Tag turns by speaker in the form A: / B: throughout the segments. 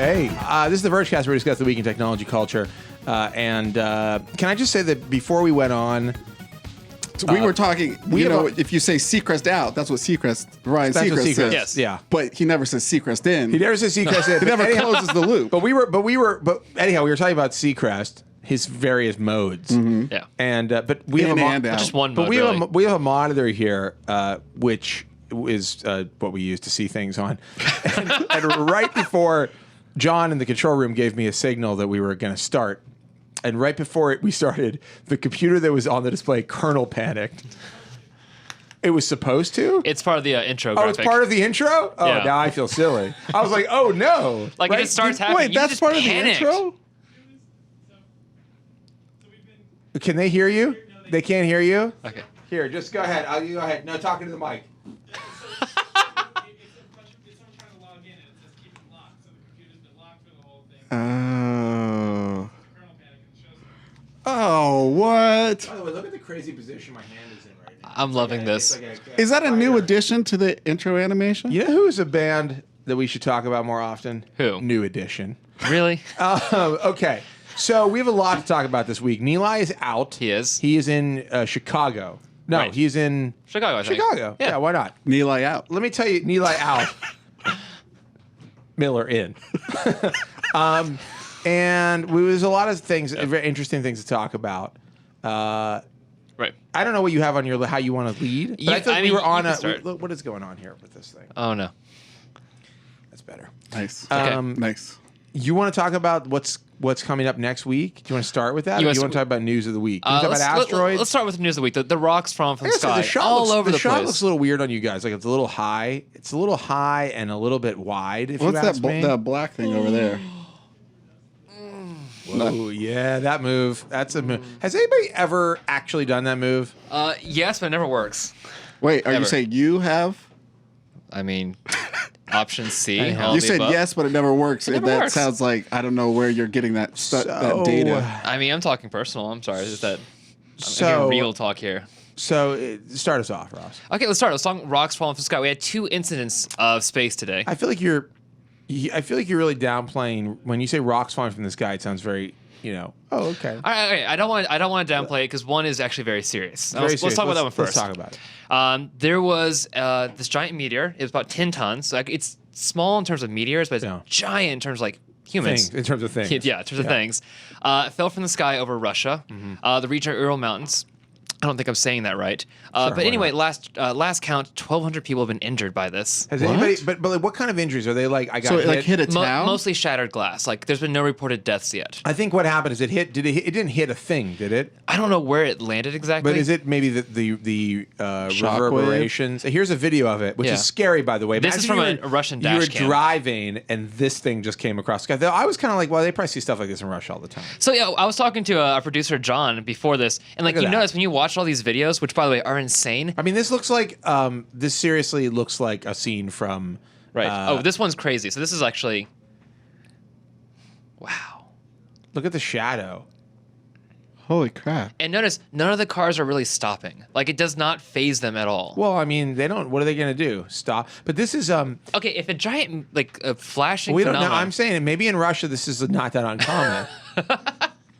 A: Hey, this is the Vergecast where we discuss the week in technology culture. And can I just say that before we went on,
B: we were talking, if you say Seacrest out, that's what Ryan Seacrest says.
C: Yes.
A: Yeah.
B: But he never says Seacrest in.
A: He never says Seacrest in.
B: He never closes the loop.
A: But anyhow, we were talking about Seacrest, his various modes.
C: Yeah.
A: And but we have
C: just one
A: but
C: mode,
A: we have a monitor here, which is what we use to see things on. And right before John in the control room gave me a signal that we were going to start, and right before we started, the computer that was on the display kernel panicked. It was supposed to?
C: It's part of the intro
A: Oh,
C: graphic.
A: it's part of the intro? Oh,
C: Yeah.
A: now I feel silly. I was like, oh, no.
C: Like,
A: Right?
C: it just starts happening.
B: Wait,
C: You
B: that's
C: just
B: part
C: panicked.
B: of the intro?
A: Can they hear you? They can't hear you?
C: Okay.
A: Here, just go ahead. You go ahead. No, talking to the mic.
B: Oh, what?
A: By the way, look at the crazy position my hand is in right now.
C: I'm loving this.
B: Is that a new addition to the intro animation?
A: You know who's a band that we should talk about more often?
C: Who?
A: New Edition.
C: Really?
A: Okay, so we have a lot to talk about this week. Nilay is out.
C: He is.
A: He is in Chicago. No,
C: Right.
A: he's in
C: Chicago, I think.
A: Chicago. Yeah, why not?
B: Nilay out.
A: Let me tell you, Nilay out. Miller in. And there's a lot of things, very interesting things to talk about.
C: Right.
A: I don't know what you have on your how you want to lead. But I thought we were on a. Look, what is going on here with this thing?
C: Oh, no.
A: That's better.
B: Nice.
A: Nice. You want to talk about what's coming up next week? Do you want to start with that? Or do you want to talk about news of the week? Do you want to talk about asteroids?
C: Let's start with the news of the week. The rocks falling from the
A: I gotta say,
C: sky all over the
A: shot
C: place.
A: looks a little weird on you guys. Like it's a little high. It's a little high and a little bit wide. If
B: What's
A: you ask me.
B: that black thing over there?
A: Whoa, yeah, that move. That's a move. Has anybody ever actually done that move?
C: Yes, but it never works.
B: Wait, are
C: Never.
B: you saying you have?
C: I mean, option C.
A: Anyhow.
C: all
B: You
C: the
B: said
C: above.
B: yes, but it never works.
C: never
B: That
C: works.
B: sounds like I don't know where you're getting that that data.
C: I mean, I'm talking personal. I'm sorry. It's just that I'm
A: So-
C: getting real talk here.
A: So start us off, Ross.
C: Okay, let's start. Let's talk rocks falling from the sky. We had 2 incidents of space today.
A: I feel like you're really downplaying when you say rocks falling from the sky. It sounds very, oh, okay.
C: All right, okay. I don't want to downplay it because one is actually very serious.
A: Very
C: Let's
A: serious.
C: talk about that one first.
A: Let's talk about it.
C: There was this giant meteor. It was about 10 tons. Like it's small in terms of meteors, but it's giant in terms of like humans.
A: In terms of things.
C: Yeah, in terms of things. It fell from the sky over Russia, the region of Ural Mountains. I don't think I'm saying that right. But
A: why
C: anyway,
A: not?
C: last count, 1,200 people have been injured by this.
A: Has anybody? But like, what kind of injuries are they? Like, I got
B: So
A: hit.
B: it like hit a town.
C: Mostly shattered glass. Like there's been no reported deaths yet.
A: I think what happened is it hit. Did it? It didn't hit a thing, did it?
C: I don't know where it landed exactly.
A: But is it maybe the
B: Shockwave?
A: reverberations? Here's a video of it, which
C: Yeah.
A: is scary, by the way.
C: This is
A: Imagine
C: from a Russian
A: You were
C: dash cam.
A: driving, and this thing just came across the sky. I was kind of like, well, they probably see stuff like this in Russia all the time.
C: So yeah, I was talking to our producer John before this, and like
A: Look at
C: you
A: that.
C: notice when you watch all these videos, which by the way are insane.
A: I mean, this looks like this seriously looks like a scene from
C: Right. This one's crazy. So this is actually, wow.
A: Look at the shadow.
B: Holy crap!
C: And notice none of the cars are really stopping. Like it does not phase them at all.
A: Well, I mean, they don't. What are they going to do? Stop? But this is
C: Okay, if a giant flashing
A: we don't know.
C: phenomenon.
A: I'm saying maybe in Russia this is not that uncommon.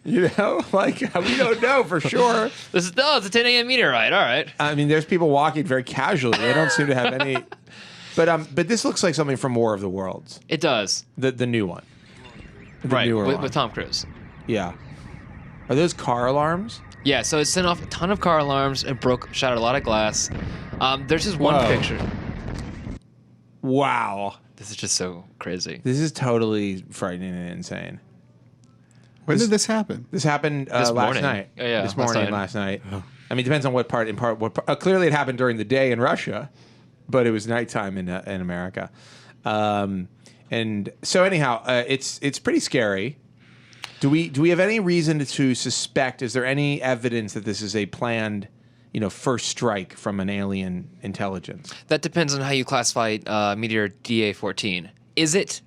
A: Like we don't know for sure.
C: It's a 10 a.m. meteorite. All right.
A: I mean, there's people walking very casually. They don't seem to have any. But this looks like something from War of the Worlds,
C: It does.
A: the new one,
C: Right.
A: newer one.
C: With Tom Cruise.
A: Yeah. Are those car alarms?
C: Yeah. So it sent off a ton of car alarms and shattered a lot of glass. There's just one
A: Whoa.
C: picture.
A: Wow.
C: This is just so crazy.
A: This is totally frightening and insane.
B: When did this happen?
A: This happened
C: This
A: last
C: morning.
A: night.
C: Yeah,
A: this
C: last
A: morning,
C: night.
A: last night. I mean, it depends on what part. Clearly, it happened during the day in Russia, but it was nighttime in America. And so, anyhow, it's pretty scary. Do we have any reason to suspect? Is there any evidence that this is a planned, first strike from an alien intelligence?
C: That depends on how you classify Meteor DA-14. Is it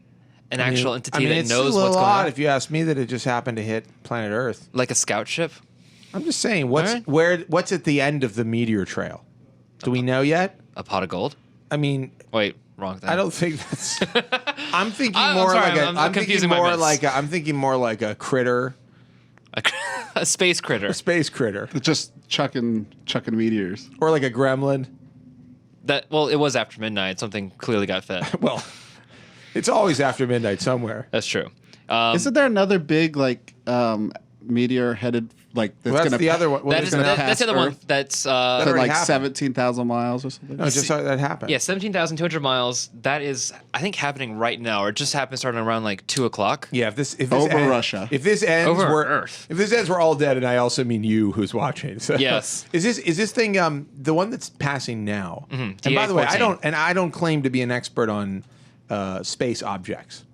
C: an actual entity that
A: it's
C: knows
A: a
C: what's
A: little
C: going
A: odd
C: on?
A: if you ask me that it just happened to hit planet Earth.
C: Like a scout ship?
A: I'm just saying,
C: right.
A: what's at the end of the meteor trail? Do we know yet?
C: A pot of gold?
A: I mean,
C: Wait, wrong thing.
A: I don't think that's. I'm thinking
C: I'm
A: more
C: sorry,
A: like a.
C: I'm
A: I'm thinking
C: confusing my
A: more
C: myths.
A: like a. I'm thinking more like a critter.
C: A space critter.
A: A space critter.
B: Just chucking meteors.
A: Or like a gremlin.
C: It was after midnight. Something clearly got fed.
A: Well, it's always after midnight somewhere.
C: That's true.
B: Isn't there another big meteor headed that's
A: Well, that's
B: gonna
A: the other one. Well,
C: That's
A: there's gonna-
C: the other one.
B: Earth?
C: That's
B: to
A: already
B: like
A: happened.
B: 17,000 miles or something?
A: No, just saw that happen.
C: yeah, 17,200 miles. That is, I think, happening right now, or it just happened starting around like 2:00.
A: Yeah, if this
B: Over
A: ends,
B: Russia.
A: If this ends,
C: Over
A: we're
C: Earth.
A: If this ends, we're all dead, and I also mean you, who's watching. So,
C: Yes.
A: Is this thing the one that's passing now?
C: Mm-hmm.
A: And by the way, I
C: DA-14.
A: don't claim to be an expert on space objects.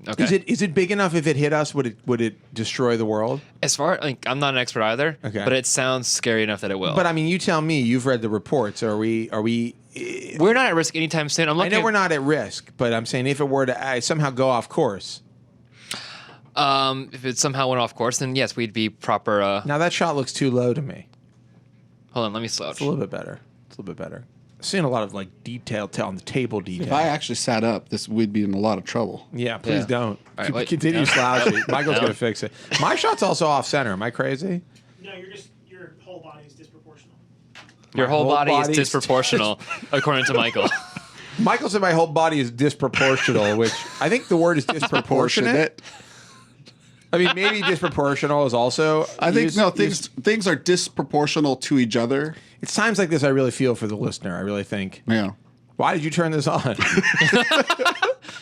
C: Okay.
A: Is it big enough? If it hit us, would it destroy the world?
C: As far I'm not an expert either.
A: Okay.
C: But it sounds scary enough that it will.
A: But I mean, you tell me. You've read the reports. Are we?
C: we're not at risk anytime soon. I'm
A: I
C: looking.
A: know we're not at risk, but I'm saying if it were to somehow go off course.
C: If it somehow went off course, then yes, we'd be proper.
A: Now that shot looks too low to me.
C: Hold on, let me slouch.
A: It's a little bit better. Seeing a lot of detail on the table detail.
B: If I actually sat up, we'd be in a lot of trouble.
A: Yeah, please
C: Yeah.
A: don't.
C: All right, wait.
A: Continue
C: No.
A: slouching. Michael's
C: No.
A: gonna fix it. My shot's also off center. Am I crazy?
D: No, your whole body is disproportional.
C: Your whole body is
A: body's
C: disproportional, according to Michael.
A: Michael said my whole body is disproportional, which I think the word is disproportionate. I mean, maybe disproportional is also.
B: I think things are disproportional to each other.
A: It's times like this I really feel for the listener. I really think.
B: Yeah.
A: Why did you turn this on?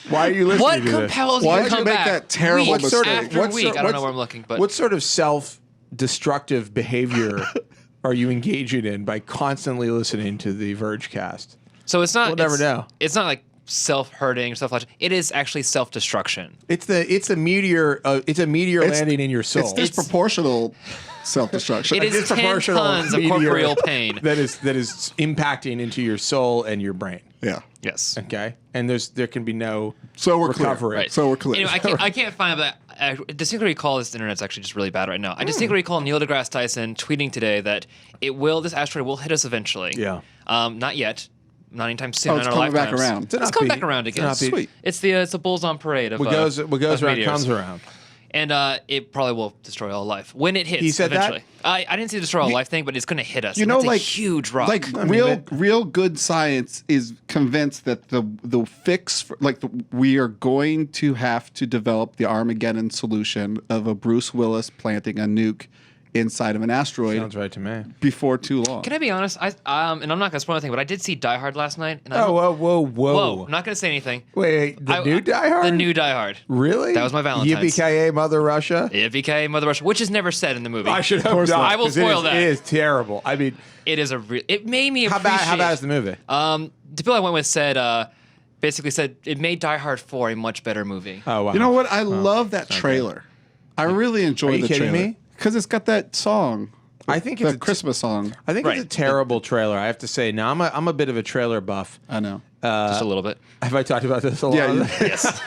A: Why are you listening
C: What
A: to this?
C: compels
B: Why
C: you
B: did
C: to
B: you
C: come
B: make
C: back
B: that terrible
C: week
B: mistake?
C: after
A: What's
C: week?
A: sort-
C: I don't
A: what's-
C: know where I'm looking, but
A: What sort of self-destructive behavior are you engaging in by constantly listening to the Vergecast?
C: so it's not.
A: We'll never
C: it's,
A: know.
C: It's not like self-hurting or self-flagellation. It is actually self-destruction.
A: It's a meteor. It's a meteor landing in your soul.
B: It's disproportional self-destruction.
C: It is 10
A: disproportional
C: tons of
A: meteor
C: corporeal pain.
A: that is impacting into your soul and your brain.
B: Yeah.
C: Yes.
A: Okay, and there can be no
B: So we're
A: recovery.
B: clear.
C: Right.
B: So we're clear.
C: Anyway, I can't find that. I distinctly recall this internet's actually just really bad right now. I distinctly recall Neil deGrasse Tyson tweeting today that this asteroid will hit us eventually.
A: Yeah.
C: Not yet. Not anytime soon.
B: Oh, it's
C: in our
B: coming back
C: lifetimes.
B: around.
C: It's coming back around again.
A: It's an upbeat.
B: Sweet.
C: It's the bulls on parade of
A: What goes
C: of
A: around
C: meteors.
A: comes around.
C: And it probably will destroy all life when it hits.
A: He said that?
C: eventually. I didn't see the destroy all life thing, but it's going to hit us.
B: You
C: and
B: know,
C: that's
B: like
C: a huge rock.
B: Like real good science is convinced that the fix for, we are going to have to develop the Armageddon solution of a Bruce Willis planting a nuke inside of an asteroid
A: Sounds right to me.
B: before too long.
C: Can I be honest? And I'm not going to spoil anything, but I did see Die Hard last night. And
A: Oh, whoa!
C: Whoa! Not going to say anything.
A: Wait, the new Die Hard?
C: The new Die Hard.
A: Really?
C: That was my Valentine's.
A: Yippee-ki-yay, Mother Russia.
C: It became Mother Russia, which is never said in the movie.
A: I should hope not.
C: I will
A: 'cause it
C: spoil
A: is-
C: that.
A: It is terrible. I mean,
C: It is it made me
A: how
C: appreciate.
A: bad is the movie?
C: The people I went with basically said it made Die Hard 4 a much better movie.
A: Oh wow!
B: You know what? I love that trailer. I really enjoy
A: Are you
B: the
A: kidding
B: trailer
A: me?
B: because it's got that song.
A: I think
B: the
A: it's
B: Christmas song.
A: I think
C: Right.
A: it's a terrible trailer. I have to say. Now I'm a bit of a trailer buff.
B: I know.
C: Just a little bit.
A: Have I talked about this a lot?
B: Yeah,
C: Yes.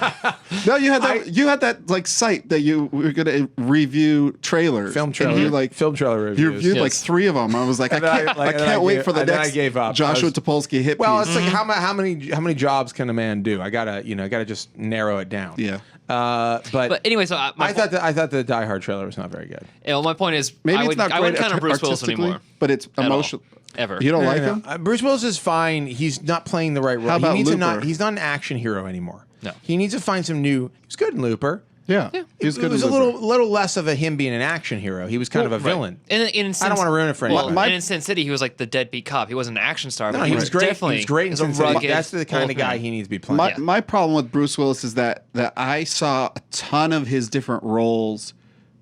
B: No, you had that like site that you were gonna review trailers,
A: Film
B: and
A: trailer.
B: you like
A: Film trailer
B: you
A: reviews.
B: reviewed like
C: Yes.
B: 3 of them. I was like, I
A: And then
B: can't,
A: I-
B: I
A: and then
B: can't
A: I
B: wait
A: gave-
B: for the
A: and then I
B: next
A: gave up.
B: Joshua
A: I was-
B: Topolsky hit
A: Well,
B: piece.
A: it's like how many jobs can a man do? I gotta just narrow it down.
B: Yeah.
C: But anyway, so
A: I thought the Die Hard trailer was not very good.
C: my point is,
B: Maybe
C: I
B: it's
C: would,
B: not
C: I
B: great
C: wouldn't count on Bruce Willis
B: artistically,
C: anymore.
B: but it's
C: all.
B: emotional.
C: Ever.
B: You don't like
A: No,
B: him?
A: no. Bruce Willis is fine. He's not playing the right role.
B: How about
A: he needs to
B: Looper?
A: He's not an action hero anymore.
C: No.
A: He needs to find some new. He was good in Looper.
B: Yeah. He was
A: It
B: good.
A: was
B: in
A: a
B: Looper.
A: little less of him being an action hero. He was kind of a villain.
C: In
A: I don't want to ruin it for anyone.
C: And in Sin City, he was like the deadbeat cop. He wasn't an action star, but
A: No,
C: he
A: he
C: was
A: was great.
C: definitely
A: He was great in
C: a
A: Sin City.
C: rugged
A: That's the kind
C: old
A: of guy
C: man.
A: he needs to be playing.
B: My,
C: Yeah.
B: my problem with Bruce Willis is that I saw a ton of his different roles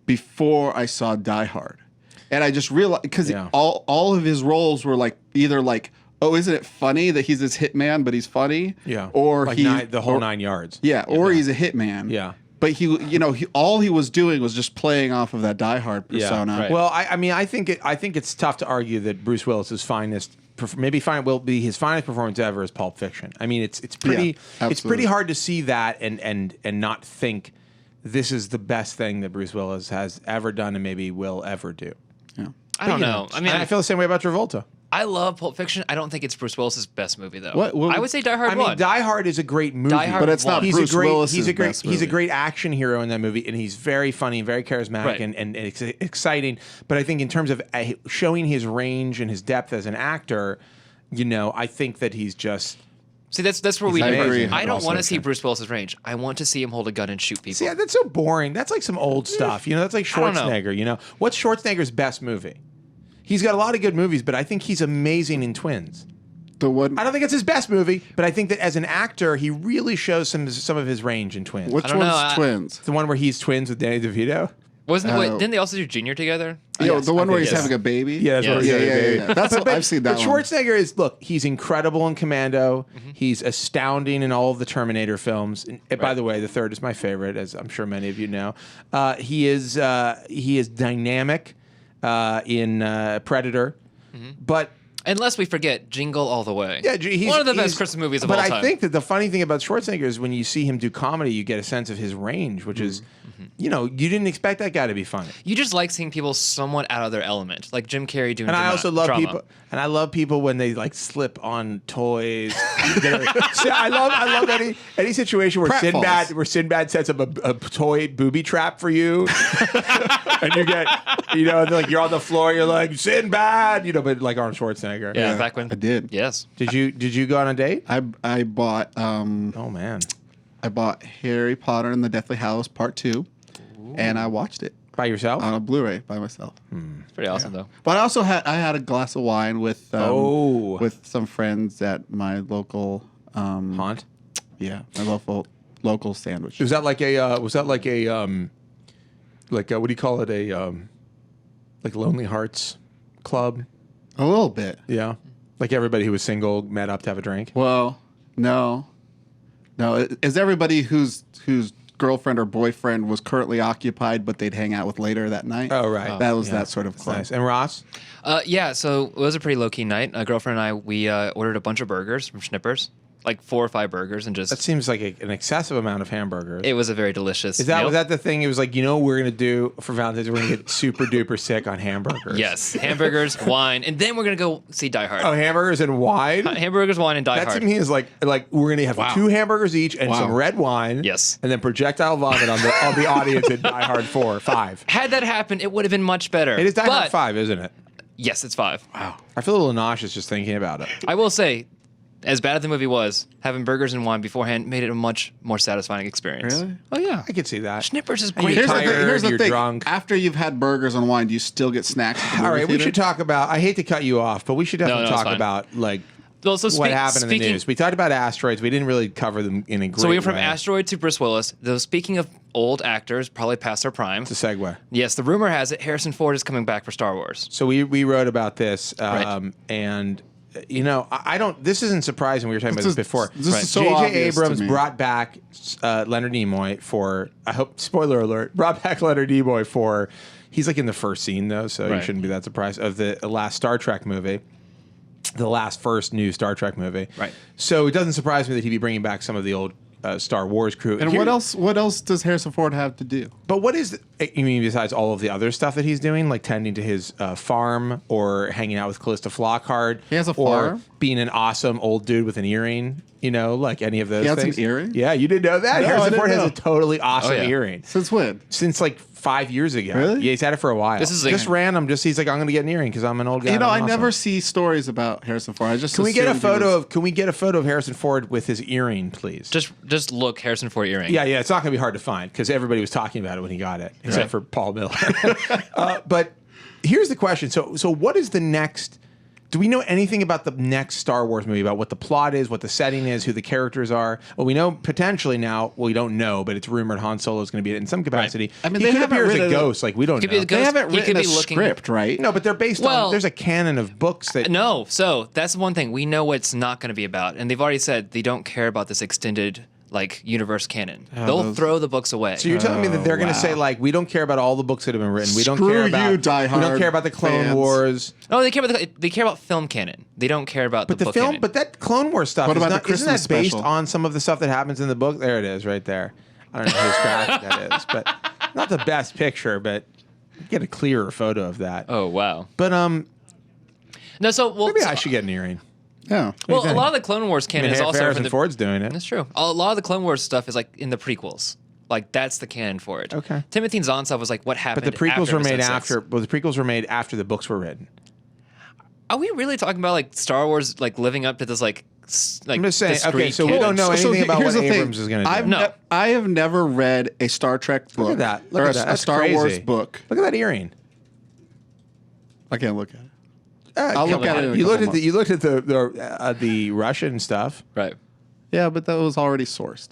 B: before I saw Die Hard, and I just realized because
A: Yeah.
B: all of his roles were like either like, oh, isn't it funny that he's this hitman but he's funny?
A: Yeah.
B: Or
A: like
B: he
A: the whole
B: or-
A: 9 yards.
B: Yeah, or he's a hitman.
A: Yeah.
B: But all he was doing was just playing off of that Die Hard persona.
C: right.
A: Well, I mean, I think it's tough to argue that Bruce Willis's finest, will be his finest performance ever is Pulp Fiction. I mean, it's pretty
B: absolutely.
A: hard to see that and not think this is the best thing that Bruce Willis has ever done and maybe will ever do.
B: Yeah.
C: I don't know. I mean,
A: And I feel the same way about Travolta.
C: I love Pulp Fiction. I don't think it's Bruce Willis's best movie though.
B: What-
C: I would say Die Hard
A: I mean,
C: 1.
A: Die Hard is a great movie,
C: Die Hard
B: But it's not
C: one.
B: Bruce Willis's
A: he's a great
B: best
A: he's a
B: movie.
A: great action hero in that movie, and he's very funny, very charismatic,
C: Right.
A: and exciting. But I think in terms of showing his range and his depth as an actor, I think that he's just.
C: See, that's where we
B: I
C: differ.
B: agree.
C: I don't
B: Also,
C: want to see
B: okay.
C: Bruce Willis's range. I want to see him hold a gun and shoot people.
A: See, that's so boring. That's like some old stuff. That's like
C: I don't know.
A: Schwarzenegger. What's Schwarzenegger's best movie? He's got a lot of good movies, but I think he's amazing in Twins.
B: The one.
A: I don't think it's his best movie, but I think that as an actor, he really shows some of his range in Twins.
B: Which
C: I don't
B: one's
C: know,
B: twins?
A: The one where he's twins with Danny DeVito?
C: Didn't they also do Junior together?
B: Yo, the one where he's
A: yes.
B: having a baby.
A: Yeah, that's
C: Yeah.
A: what
B: yeah,
A: we're saying,
B: yeah, yeah. That's I've seen that
A: But
B: one.
A: Schwarzenegger is he's incredible in Commando. He's astounding in all of the Terminator films. And by the way, the third is my favorite, as I'm sure many of you know. He is dynamic in Predator, but.
C: And lest we forget, Jingle All the Way.
A: Yeah, he's
C: one of the
A: he's-
C: best Christmas movies of
A: but
C: all time.
A: I think that the funny thing about Schwarzenegger is when you see him do comedy, you get a sense of his range, which is, you didn't expect that guy to be funny.
C: You just like seeing people somewhat out of their element, like Jim Carrey doing.
A: And I also love
C: drama.
A: people, and I love people when they slip on toys. So I love any situation where
B: Pratfalls.
A: Sinbad sets up a toy booby trap for you, and you get you're on the floor, you're like Sinbad, but like Arnold Schwarzenegger.
C: Yeah, back when
B: I did.
C: Yes.
A: Did you go on a date?
B: I bought
A: Oh man,
B: I bought Harry Potter and the Deathly Hallows Part 2, and I watched it
A: by yourself?
B: on a Blu-ray by myself.
C: It's pretty awesome though.
B: But I also had a glass of wine with some friends at my local
A: Haunt.
B: my local sandwich.
A: Was that like a what do you call it, like Lonely Hearts Club?
B: A little bit.
A: Yeah, like everybody who was single met up to have a drink.
B: Well, no. Is everybody whose girlfriend or boyfriend was currently occupied, but they'd hang out with later that night?
A: Oh, right.
B: That was
A: Yeah.
B: that sort of club.
A: Nice. And Ross?
C: Yeah, so it was a pretty low key night. A girlfriend and I, we ordered a bunch of burgers from Schnippers, like 4 or 5 burgers, and
A: That
C: just
A: seems like an excessive amount of hamburgers.
C: it was a very delicious.
A: Was
C: meal.
A: that the thing? It was like, what we're gonna do for Valentine's? We're gonna get super duper sick on hamburgers.
C: Yes, hamburgers, wine, and then we're gonna go see Die Hard.
A: Oh, hamburgers and wine.
C: Hamburgers, wine, and Die
A: That
C: Hard.
A: to me is like we're gonna have 2 hamburgers each and some red wine.
C: Yes.
A: And then projectile vomit on the audience at Die Hard 5.
C: Had that happened, it would have been much better.
A: It is Die Hard
C: But-
A: 5, isn't it?
C: Yes, it's 5.
A: Wow. I feel a little nauseous just thinking about it.
C: I will say, as bad as the movie was, having burgers and wine beforehand made it a much more satisfying experience.
B: Really?
C: Oh yeah.
A: I could see that.
C: Schnippers is
A: And you're
C: great.
A: tired,
B: Here's the
A: you're
B: thing.
A: drunk.
B: After you've had burgers and wine, do you still get snacks? At the
A: All
B: movie
A: right, we
B: theater?
A: should talk about. I hate to cut you off, but we should definitely
C: no, it's
A: talk
C: fine.
A: about
C: Well, so
A: what happened in the
C: speaking-
A: news. We talked about asteroids. We didn't really cover them in a great
C: So we went from
A: way.
C: Asteroid to Bruce Willis. Though speaking of old actors, probably past their prime.
A: It's a segue.
C: Yes, the rumor has it Harrison Ford is coming back for Star Wars.
A: So we wrote about this,
C: Right.
A: and I don't. This isn't surprising. We were talking about this before.
B: This is so
A: J.J.
B: obvious to
A: Abrams
B: me.
A: brought back Leonard Nimoy for. I hope. Spoiler alert. Brought back Leonard Nimoy for. He's like in the first scene though, so you
C: Right.
A: shouldn't be that surprised of the last Star Trek movie. The last first new Star Trek movie.
C: Right.
A: So it doesn't surprise me that he'd be bringing back some of the old Star Wars crew.
B: And
A: Here-
B: what else? What else does Harrison Ford have to do?
A: But what is, you mean besides all of the other stuff that he's doing, like tending to his farm or hanging out with Callista Flockhart?
B: He has a
A: or
B: farm?
A: being an awesome old dude with an earring, like any of those
B: He has an
A: things?
B: earring?
A: Yeah, you didn't know that?
B: No, I
A: Harrison
B: didn't
A: Ford has
B: know.
A: a totally awesome
C: yeah.
A: earring.
B: Since when?
A: Since like 5 years ago.
B: Really?
A: Yeah, he's had it for a while.
C: This is like-
A: just random. He's like, I'm going to get an earring because I'm an old guy.
B: You know,
A: and
B: I
A: I'm
B: never
A: awesome.
B: see stories about Harrison Ford. I just
A: Can we get a
B: assumed he
A: photo
B: was-
A: of? Can we get a photo of Harrison Ford with his earring, please?
C: Just look Harrison Ford earring.
A: Yeah, it's not going to be hard to find because everybody was talking about it when he got it, except
C: Right.
A: for Paul Miller. But here's the question: So what is the next? Do we know anything about the next Star Wars movie? About what the plot is, what the setting is, who the characters are? Well, we know potentially now. Well, we don't know, but it's rumored Han Solo is going to be in some capacity.
B: I mean,
A: he
B: they
A: could
B: haven't
A: appear as a
B: written it-
A: ghost. Like we don't
C: Could be
A: know.
C: a ghost.
B: They haven't
C: He
B: written
C: could
B: a
C: be looking-
B: script, right?
A: No, but they're based
C: Well-
A: on. There's a canon of books that.
C: No, so that's one thing we know what it's not going to be about, and they've already said they don't care about this extended universe canon. They'll
B: those-
C: throw the books away.
A: So you're telling me that they're going to
B: wow.
A: say like we don't care about all the books that have been written. We don't
B: Screw
A: care about
B: you, Die
A: We don't
B: Hard
A: care about the Clone
B: fans.
A: Wars.
C: No, they care about film canon. They don't care about
A: But
C: the
A: the
C: book
A: film,
C: canon.
A: but that Clone Wars stuff
B: What
A: is
B: about
A: not,
B: the
A: isn't that
B: Christmas
A: based
B: special?
A: on some of the stuff that happens in the book? There it is, right there. I don't know whose graphic that is, but not the best picture, but get a clearer photo of that.
C: Oh wow.
A: But
C: No, so well,
A: Maybe I should get an earring.
B: Yeah.
C: well, a lot of the Clone Wars
A: I
C: canon
A: mean,
C: is also
A: Harrison
C: for the.
A: Ford's doing it.
C: That's true. A lot of the Clone Wars stuff is like in the prequels. Like that's the canon for it.
A: Okay.
C: Timothy Zahn stuff was like what happened.
A: But the prequels were made
C: Episode 6.
A: after. Well, the prequels were made after the books were written.
C: Are we really talking about like Star Wars like living up to this like
A: I'm just saying. Okay,
C: discrete
A: so we
C: canon?
A: don't know anything about
B: here's
A: what
B: the thing.
A: Abrams is going to do.
C: No.
B: I have never read a Star Trek book
A: Look at that. Look
B: or
A: at that.
B: a
A: That's
B: Star
A: crazy.
B: Wars book.
A: Look at that earring.
B: I can't look at it.
A: I'll
B: look at it in a
A: You looked
B: couple
A: at the Russian stuff.
C: Right.
B: Yeah, but that was already sourced.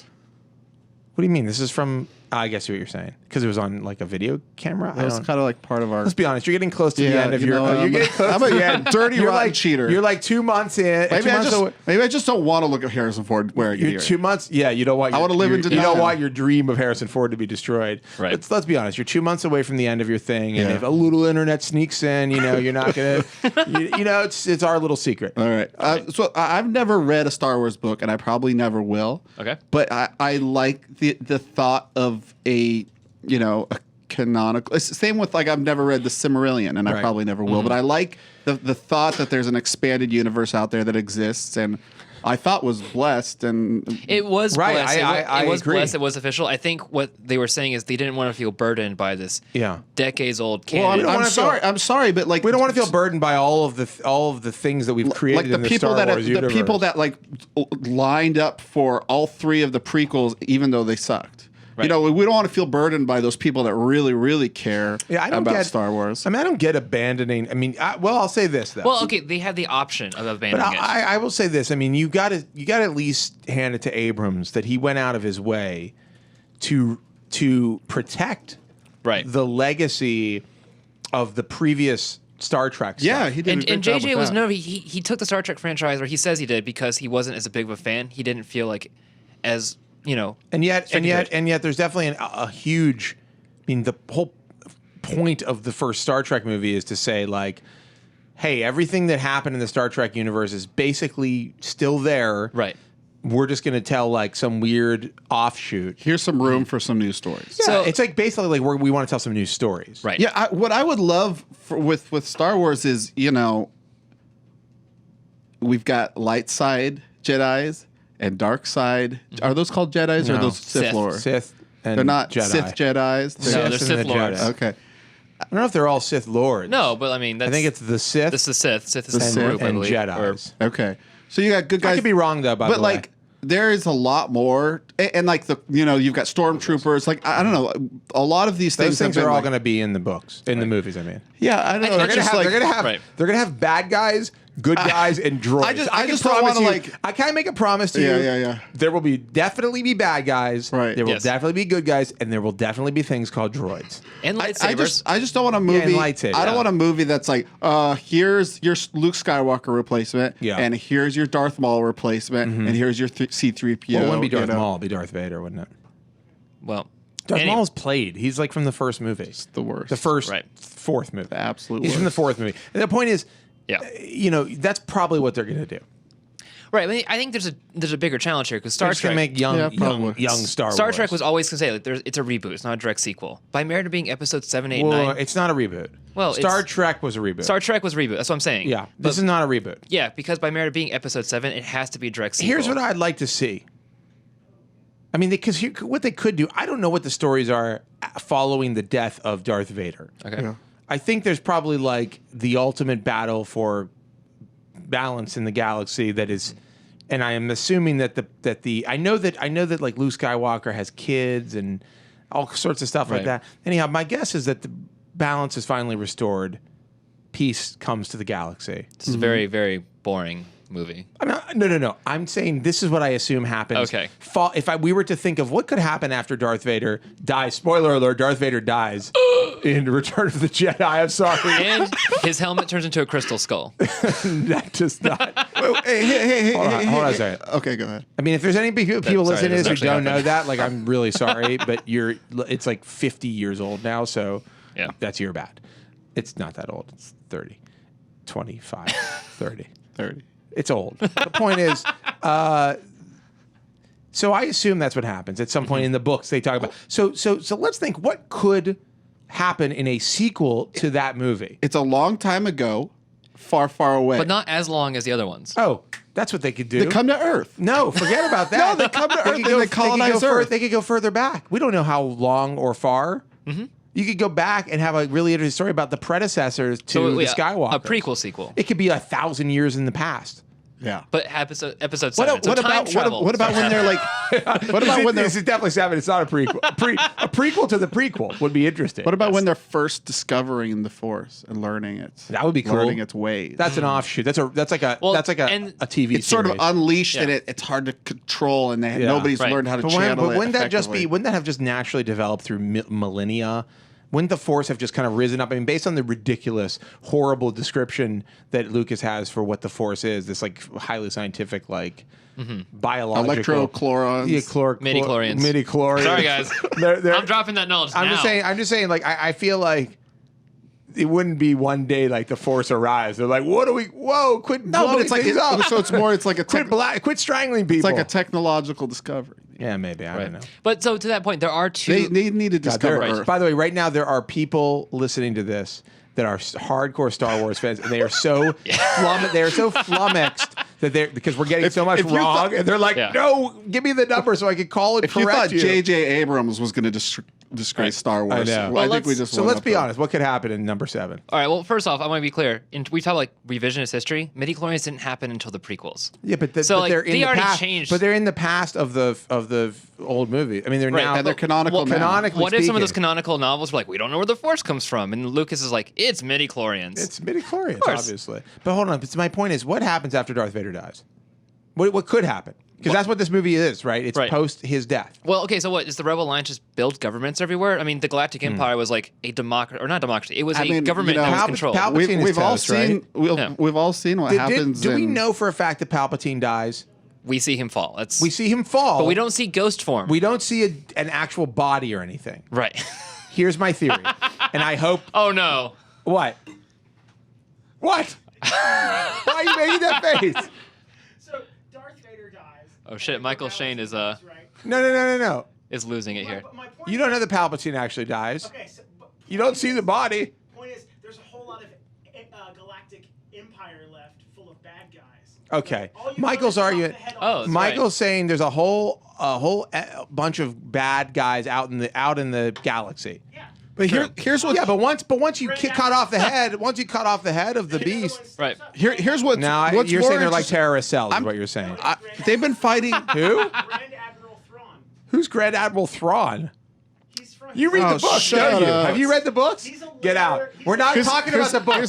A: What do you mean? This is from. I guess what you're saying because it was on like a video camera.
B: That was kind of like part of our.
A: Let's be honest. You're getting close to the
B: Yeah,
A: end of
B: you
A: your.
B: know,
A: You're getting close
B: I'm
A: to
B: a
A: the end.
B: dirty,
A: You're
B: rotten
A: like
B: cheater.
A: You're like 2 months in.
B: Maybe
A: 2 months away.
B: I just don't want to look at Harrison Ford wearing
A: You're
B: it.
A: 2 months. Yeah, you don't want.
B: I wanna live in
A: You don't
B: denial.
A: want your dream of Harrison Ford to be destroyed.
C: Right.
A: Let's be honest. You're 2 months away from the end of your thing, and
B: Yeah.
A: if a little internet sneaks in, you're not gonna. It's our little secret.
B: All right. So I've never read a Star Wars book, and I probably never will.
C: Okay.
B: But I like the thought of a canonical. It's the same with like I've never read the Silmarillion, and I
A: Right.
B: probably never will. But I like the thought that there's an expanded universe out there that exists, and I thought was blessed. And
C: It was
A: Right,
C: blessed.
A: I
C: It was
A: agree.
C: blessed. It was official. I think what they were saying is they didn't want to feel burdened by this
A: Yeah.
C: decades-old
B: well,
C: canon.
B: I'm
A: wanna
B: sorry.
A: feel-
B: I'm sorry, but like
A: We don't want to feel burdened by all of the things that we've created
B: like the
A: in the
B: people
A: Star
B: that
A: Wars
B: the
A: universe.
B: people that like lined up for all three of the prequels, even though they sucked.
C: Right.
B: We don't want to feel burdened by those people that really, really care
A: I don't
B: about
A: get
B: Star Wars.
A: I mean, I don't get abandoning. I mean, I'll say this though.
C: Well, okay, they had the option of
A: But
C: abandoning it.
A: I will say this. I mean, you got to at least hand it to Abrams that he went out of his way to protect
C: Right.
A: the legacy of the previous Star Trek stuff.
B: Yeah, he did.
C: And
B: a great job
C: JJ
B: with
C: was
B: that.
C: no, he took the Star Trek franchise, or he says he did, because he wasn't as big of a fan. He didn't feel like as
A: and yet
C: secondary.
A: there's definitely a huge. I mean, the whole point of the first Star Trek movie is to say like, hey, everything that happened in the Star Trek universe is basically still there.
C: Right.
A: We're just going to tell like some weird offshoot.
B: Here's some room for some new stories.
A: Yeah,
C: So-
A: it's like basically like we want to tell some new stories.
C: Right.
B: Yeah, what I would love with Star Wars is, we've got light side Jedis and dark side. Are those called Jedis or are
A: No.
B: those Sith
C: Sith.
B: Lord?
A: Sith and
B: They're not
A: Jedi.
B: Sith Jedis.
C: No, they're
A: and
C: Sith
A: the
C: Lords.
A: Jedi.
B: Okay.
A: I don't know if they're all Sith Lords.
C: No, but I mean, that's,
A: I think it's the Sith
C: this is Sith. Sith is
B: The
C: the
B: Sith
C: group, I
A: and
C: believe.
A: Jedis.
B: Okay. So you got good guys.
A: I could be wrong though, by
B: but
A: the way.
B: like there is a lot more, and like you've got stormtroopers. Like I don't know, a lot of these
A: Those things
B: have
A: are
B: been
A: all
B: like-
A: going to be in the books, in the movies. I mean,
B: Yeah, I don't know.
C: They're
B: It's
C: gonna
B: just
C: have-
B: like
A: they're gonna have bad guys, good guys, and droids.
B: I
A: can
B: just don't
A: promise
B: wanna,
A: you-
B: like-
A: I can make a promise to you.
B: Yeah.
A: There will definitely be bad guys.
B: Right.
A: There will
C: Yes.
A: definitely be good guys, and there will definitely be things called droids.
C: And
B: I
C: lightsabers.
B: just don't want a movie.
A: and lightsabers.
B: I don't
A: Yeah.
B: want a movie that's like, here's your Luke Skywalker replacement,
A: Yeah.
B: and here's your Darth Maul replacement, and here's your C-3PO.
A: Well, it wouldn't be Darth
B: you know?
A: Maul, it'd be Darth Vader, wouldn't it?
C: well,
A: Darth
C: any-
A: Maul's played. He's like from the first movie.
B: the worst.
A: The first,
C: Right.
A: fourth movie.
B: The absolute
A: He's from the
B: worst.
A: fourth movie. And the point is,
C: Yeah.
A: that's probably what they're going to do.
C: Right. I mean, I think there's a bigger challenge here because
A: They're
C: Star
A: just going
C: Trek.
A: to make young
B: probably.
A: Star
C: Star
A: Wars.
C: Trek was always going to say like it's a reboot. It's not a direct sequel. By merit of being episode 7, 8,
A: Well,
C: 9.
A: it's not a reboot.
C: Well,
A: Star
C: it's-
A: Trek was a reboot.
C: Star Trek was a reboot. That's what I'm saying.
A: Yeah,
C: But,
A: this is not a reboot.
C: yeah, because by merit of being episode 7, it has to be a direct sequel.
A: Here's what I'd like to see. I mean, because what they could do, I don't know what the stories are following the death of Darth Vader.
C: Okay.
B: Yeah.
A: I think there's probably like the ultimate battle for balance in the galaxy that is, and I am assuming that I know that like Luke Skywalker has kids and all sorts of stuff like
C: Right.
A: that. Anyhow, my guess is that the balance is finally restored. Peace comes to the galaxy.
C: This is a very, very boring movie.
A: No. I'm saying this is what I assume happens.
C: Okay.
A: If we were to think of what could happen after Darth Vader dies, spoiler alert, Darth Vader dies in Return of the Jedi. I'm sorry.
C: And his helmet turns into a crystal skull.
A: That does not.
B: Hey,
A: Hold on a second.
B: Okay, go ahead.
A: I mean, if there's any people
C: sorry,
A: listening to
C: that
A: this who
C: doesn't
A: don't
C: actually
A: know
C: happen.
A: that, like, I'm really sorry, but it's like 50 years old now, so
C: Yeah.
A: that's your bad. It's not that old. It's 30, 25, 30.
B: 30.
A: It's old. The point is, so I assume that's what happens at some point in the books they talk about. So let's think what could happen in a sequel to that movie.
B: It's a long time ago. far, far away.
C: but not as long as the other ones.
A: Oh, that's what they could do.
B: They come to Earth.
A: No, forget about that.
B: No, they come to Earth
A: could
B: and they colonize Earth.
A: They could go further back. We don't know how long or far. Mm-hmm. You could go back and have a really interesting story about the predecessors to the Skywalker.
C: A prequel sequel.
A: It could be 1,000 years in the past.
B: Yeah.
C: But episode 7.
B: What about when they're like? What about when they're?
A: This is definitely 7. It's not a prequel. A prequel to the prequel would be interesting.
B: What about when they're first discovering the Force and learning it?
A: That would be cool.
B: Learning its ways.
A: That's an offshoot. That's like a TV.
B: It's sort of
A: series.
B: unleashed and it's hard to control, and nobody's learned how to channel it.
A: But wouldn't that
B: effectively.
A: wouldn't that have just naturally developed through millennia? Wouldn't the Force have just kind of risen up? I mean, based on the ridiculous, horrible description that Lucas has for what the Force is, this like highly scientific, like biological
B: electrochlorons,
C: Midi-chlorians.
A: Midi-chlorians.
C: Sorry, guys.
A: I'm
C: dropping that knowledge
A: I'm just saying. Like, I feel like it wouldn't be one day like the Force arrives. They're like, what do we? Whoa! Quit blowing things up.
B: So it's more. It's like a
A: quit strangling people.
B: It's like a technological discovery.
A: Yeah, maybe. I don't know.
C: But so to that point, there are two.
B: They need to discover Earth.
A: By the way, right now there are people listening to this that are hardcore Star Wars fans, and they are so flummoxed that because we're getting so much wrong, and they're like, "No, give me the number so I can call it."
B: If you thought J.J. Abrams was going to disgrace Star Wars,
A: I know.
B: I think we just
A: so let's be honest. What could happen in number 7?
C: All right. Well, first off, I want to be clear. We talk like revisionist history. Midi-chlorians didn't happen until the prequels.
A: Yeah, but
C: So,
A: but
C: like,
A: they're in
C: they
A: the
C: already
A: past.
C: changed.
A: But they're in the past of the old movie. I mean, they're now
B: and they're canonical. now.
A: canonically.
C: What if some of those
A: speaking.
C: canonical novels were like, we don't know where the Force comes from, and Lucas is like, it's midi-chlorians.
A: It's midi-chlorians, obviously. But hold on. My point is, what happens after Darth Vader dies? What could happen? Because that's what this movie is, right? It's post his death.
C: Well, okay, so what? Is the Rebel Alliance just build governments everywhere? I mean, the Galactic Empire was like a democracy, or not democracy. It was a government that was controlled.
A: Palpatine
B: We've all
A: toast,
B: seen.
A: right?
B: We've all seen what happens.
A: Do we know for a fact that Palpatine dies?
C: We see him fall.
A: We see him fall.
C: But we don't see ghost form.
A: We don't see an actual body or anything.
C: Right.
A: Here's my theory. And I hope...
C: Oh, no.
A: What? What? Why are you making that face?
D: So Darth Vader dies.
C: Oh, shit. Michael Shane is
D: Right?
A: No.
C: is losing it here.
D: But my point
A: You don't know that Palpatine actually dies.
D: Okay, so, but
A: You don't see the body.
D: point is, there's a whole lot of galactic empire left, full of bad guys.
A: Okay.
D: All you
A: Michael's
D: know is chop
A: arguing...
D: the head off.
C: Oh, that's
A: Michael's saying there's a whole bunch of bad guys out in the galaxy.
D: Yeah.
B: But here's what.
A: Yeah, but once you cut off the head, once you cut off the head of the beast,
C: Right.
B: Here's what's.
A: now
B: what's
A: you're
B: more
A: saying they're like
B: interesting-
A: terrorist cells. Is what you're saying?
B: They've been fighting.
A: Who?
D: Grand Admiral Thrawn.
A: Who's Grand Admiral Thrawn?
D: He's from.
A: You read the books,
B: shut
A: don't you?
B: up.
A: Have you read the books?
D: He's a
A: Get out.
D: lawyer.
A: We're not
B: Here's-
A: talking about the books.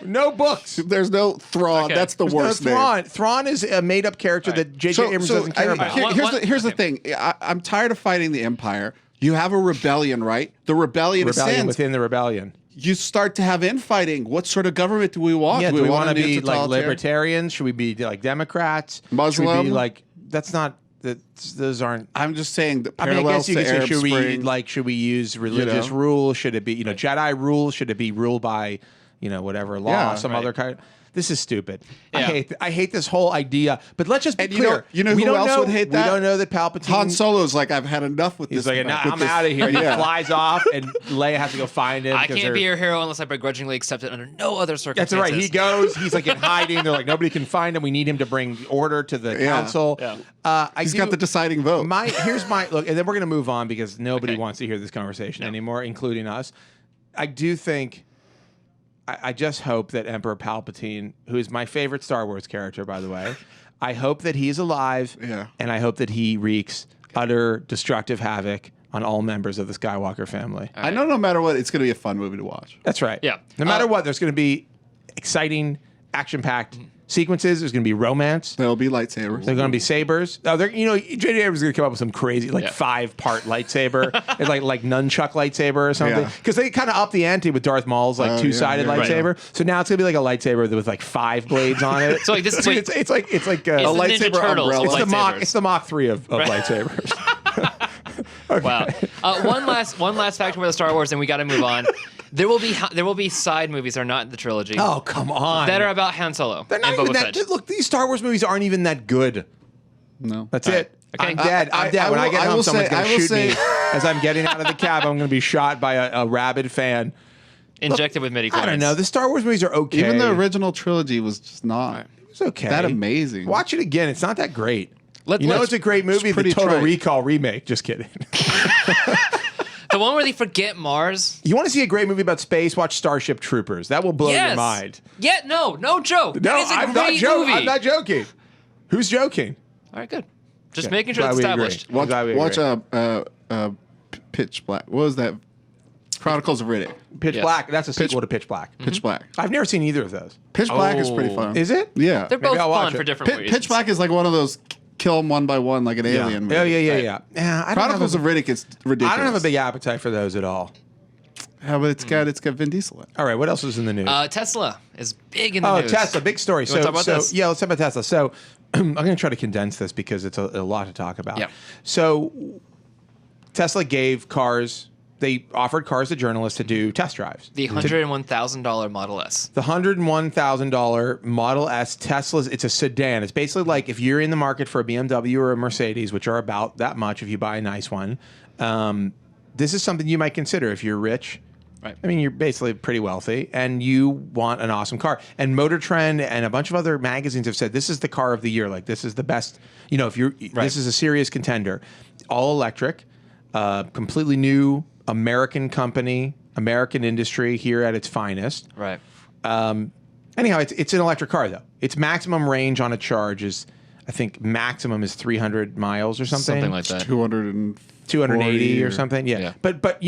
A: No books.
B: There's no Thrawn.
C: Okay.
B: That's the
A: No,
B: worst name.
A: Thrawn. Thrawn is a made-up character that J.J. Abrams doesn't care about.
B: Here's the thing. I'm tired of fighting the Empire. You have a rebellion, right? The rebellion
A: Rebellion
B: ascends.
A: within the rebellion.
B: You start to have infighting. What sort of government do we want?
A: Yeah, do we want to
B: a
A: be like
B: totalitarian-
A: libertarians? Should we be like Democrats?
B: Muslim?
A: Should we be like that's not those aren't.
B: I'm just saying that
A: I mean, I
B: parallels
A: guess you
B: to
A: could say,
B: Arab Spring.
A: should we use religious rule? Should it be, Jedi rule? Should it be ruled by, whatever law,
B: Yeah,
A: some
C: right.
A: other kind? This is stupid.
C: Yeah.
A: I hate this whole idea. But let's just be
B: And
A: clear.
B: you know
A: we
B: who
A: don't
B: else
A: know,
B: would hate that?
A: We don't know that Palpatine.
B: Han Solo's like, I've had enough with
A: He's
B: this.
A: like, nah,
B: with
A: I'm
B: this."
A: out of here. He
B: Yeah.
A: flies off, and Leia has to go find him.
C: I
A: 'cause
C: can't
A: they're-
C: be your hero unless I begrudgingly accept it under no other
A: That's
C: circumstances.
A: right. He goes. He's like in hiding. They're like, nobody can find him. We need him to bring order to the
B: Yeah.
A: council.
C: Yeah.
B: He's got the deciding vote.
A: Here's my look, and then we're going to move on because nobody
C: Okay.
A: wants to hear this conversation anymore, including us. I do think. I just hope that Emperor Palpatine, who is my favorite Star Wars character, by the way, I hope that he's alive, and I hope that he wreaks utter destructive havoc on all members of the Skywalker family.
B: I know no matter what, it's going to be a fun movie to watch.
A: That's right.
C: Yeah.
A: No matter what, there's going to be exciting, action-packed sequences. There's going to be romance.
B: There'll be lightsabers.
A: They're going to be sabers. Oh, J.J. Abrams is going to come up with some crazy, 5-part lightsaber. It's like nunchuck lightsaber or something.
B: Yeah.
A: Because they kind of up the ante with Darth Maul's two-sided lightsaber. So now it's going to be like a lightsaber with 5 blades on it.
C: So, like, this is
A: So
C: like-
A: it's like a
C: It's the
A: lightsaber.
C: Ninja Turtles
B: umbrella.
C: of
A: It's the
C: lightsabers.
A: Mach 3 of lightsabers.
C: Wow. One last factor with Star Wars, and we got to move on. There will be side movies that are not in the trilogy
A: Oh, come on.
C: that are about Han Solo.
A: They're not
C: and
A: even
C: Boba
A: that.
C: Fett.
A: Look, these Star Wars movies aren't even that good.
B: No.
A: That's
C: All right.
A: it.
C: Okay.
A: I'm dead. I'm dead. When I get home, someone's going to shoot me
B: say-
A: as I'm getting out of the cab. I'm going to be shot by a rabid fan.
C: Injected with midi
A: I don't know. The Star Wars movies are okay.
B: Even the original trilogy was just not
A: It's okay.
B: that amazing.
A: Watch it again. It's not that great.
C: Let's-
A: it's a great movie. The
B: pretty
A: Total
B: trite.
A: Recall remake. Just kidding.
C: The one where they forget Mars.
A: You want to see a great movie about space? Watch Starship Troopers. That will blow your
C: Yes.
A: mind.
C: Yeah, no joke.
A: No,
C: that is a
A: I'm not
C: great
A: joking.
C: movie.
A: I'm not joking. Who's joking?
C: All right, good. Just
A: Okay.
C: making sure
A: Glad
C: it's
A: we agree.
C: established.
B: Watch,
A: Glad we agree.
B: Pitch Black. What was that? Chronicles of Riddick.
A: Pitch
C: Yes.
A: Black. That's a sequel to Pitch Black.
B: Pitch Black.
A: I've never seen either of those.
B: Pitch Black is
C: Oh.
B: pretty fun.
A: Is it?
B: Yeah.
C: They're both
A: I'll watch
C: fun
A: it.
C: for different reasons.
B: Pitch Black is like one of those kill them one by one like an alien movie.
A: Oh yeah.
C: Right.
A: Yeah. I don't
B: Chronicles
A: have
B: of Riddick is ridiculous.
A: I don't have a big appetite for those at all.
B: Yeah, but it's got Vin Diesel in it.
A: All right, what else is in the news?
C: Tesla is big in the news.
A: Tesla, big story.
C: wanna talk about this?
A: Yeah, let's talk about Tesla. So I'm going to try to condense this because it's a lot to talk about.
C: Yeah.
A: So Tesla gave cars. They offered cars to journalists to do test drives.
C: The $101,000 Model S.
A: The $101,000 Model S Tesla's, it's a sedan. It's basically like if you're in the market for a BMW or a Mercedes, which are about that much if you buy a nice one, this is something you might consider if you're rich.
C: Right.
A: I mean, you're basically pretty wealthy and you want an awesome car. And Motor Trend and a bunch of other magazines have said this is the car of the year. Like this is the best, if you're, this is a serious contender. All electric, completely new American company, American industry here at its finest.
C: Right.
A: Anyhow, it's an electric car though. Its maximum range on a charge is, I think, maximum is 300 miles or something.
C: Something like that.
A: 280 or something. Yeah.
C: Yeah.
A: But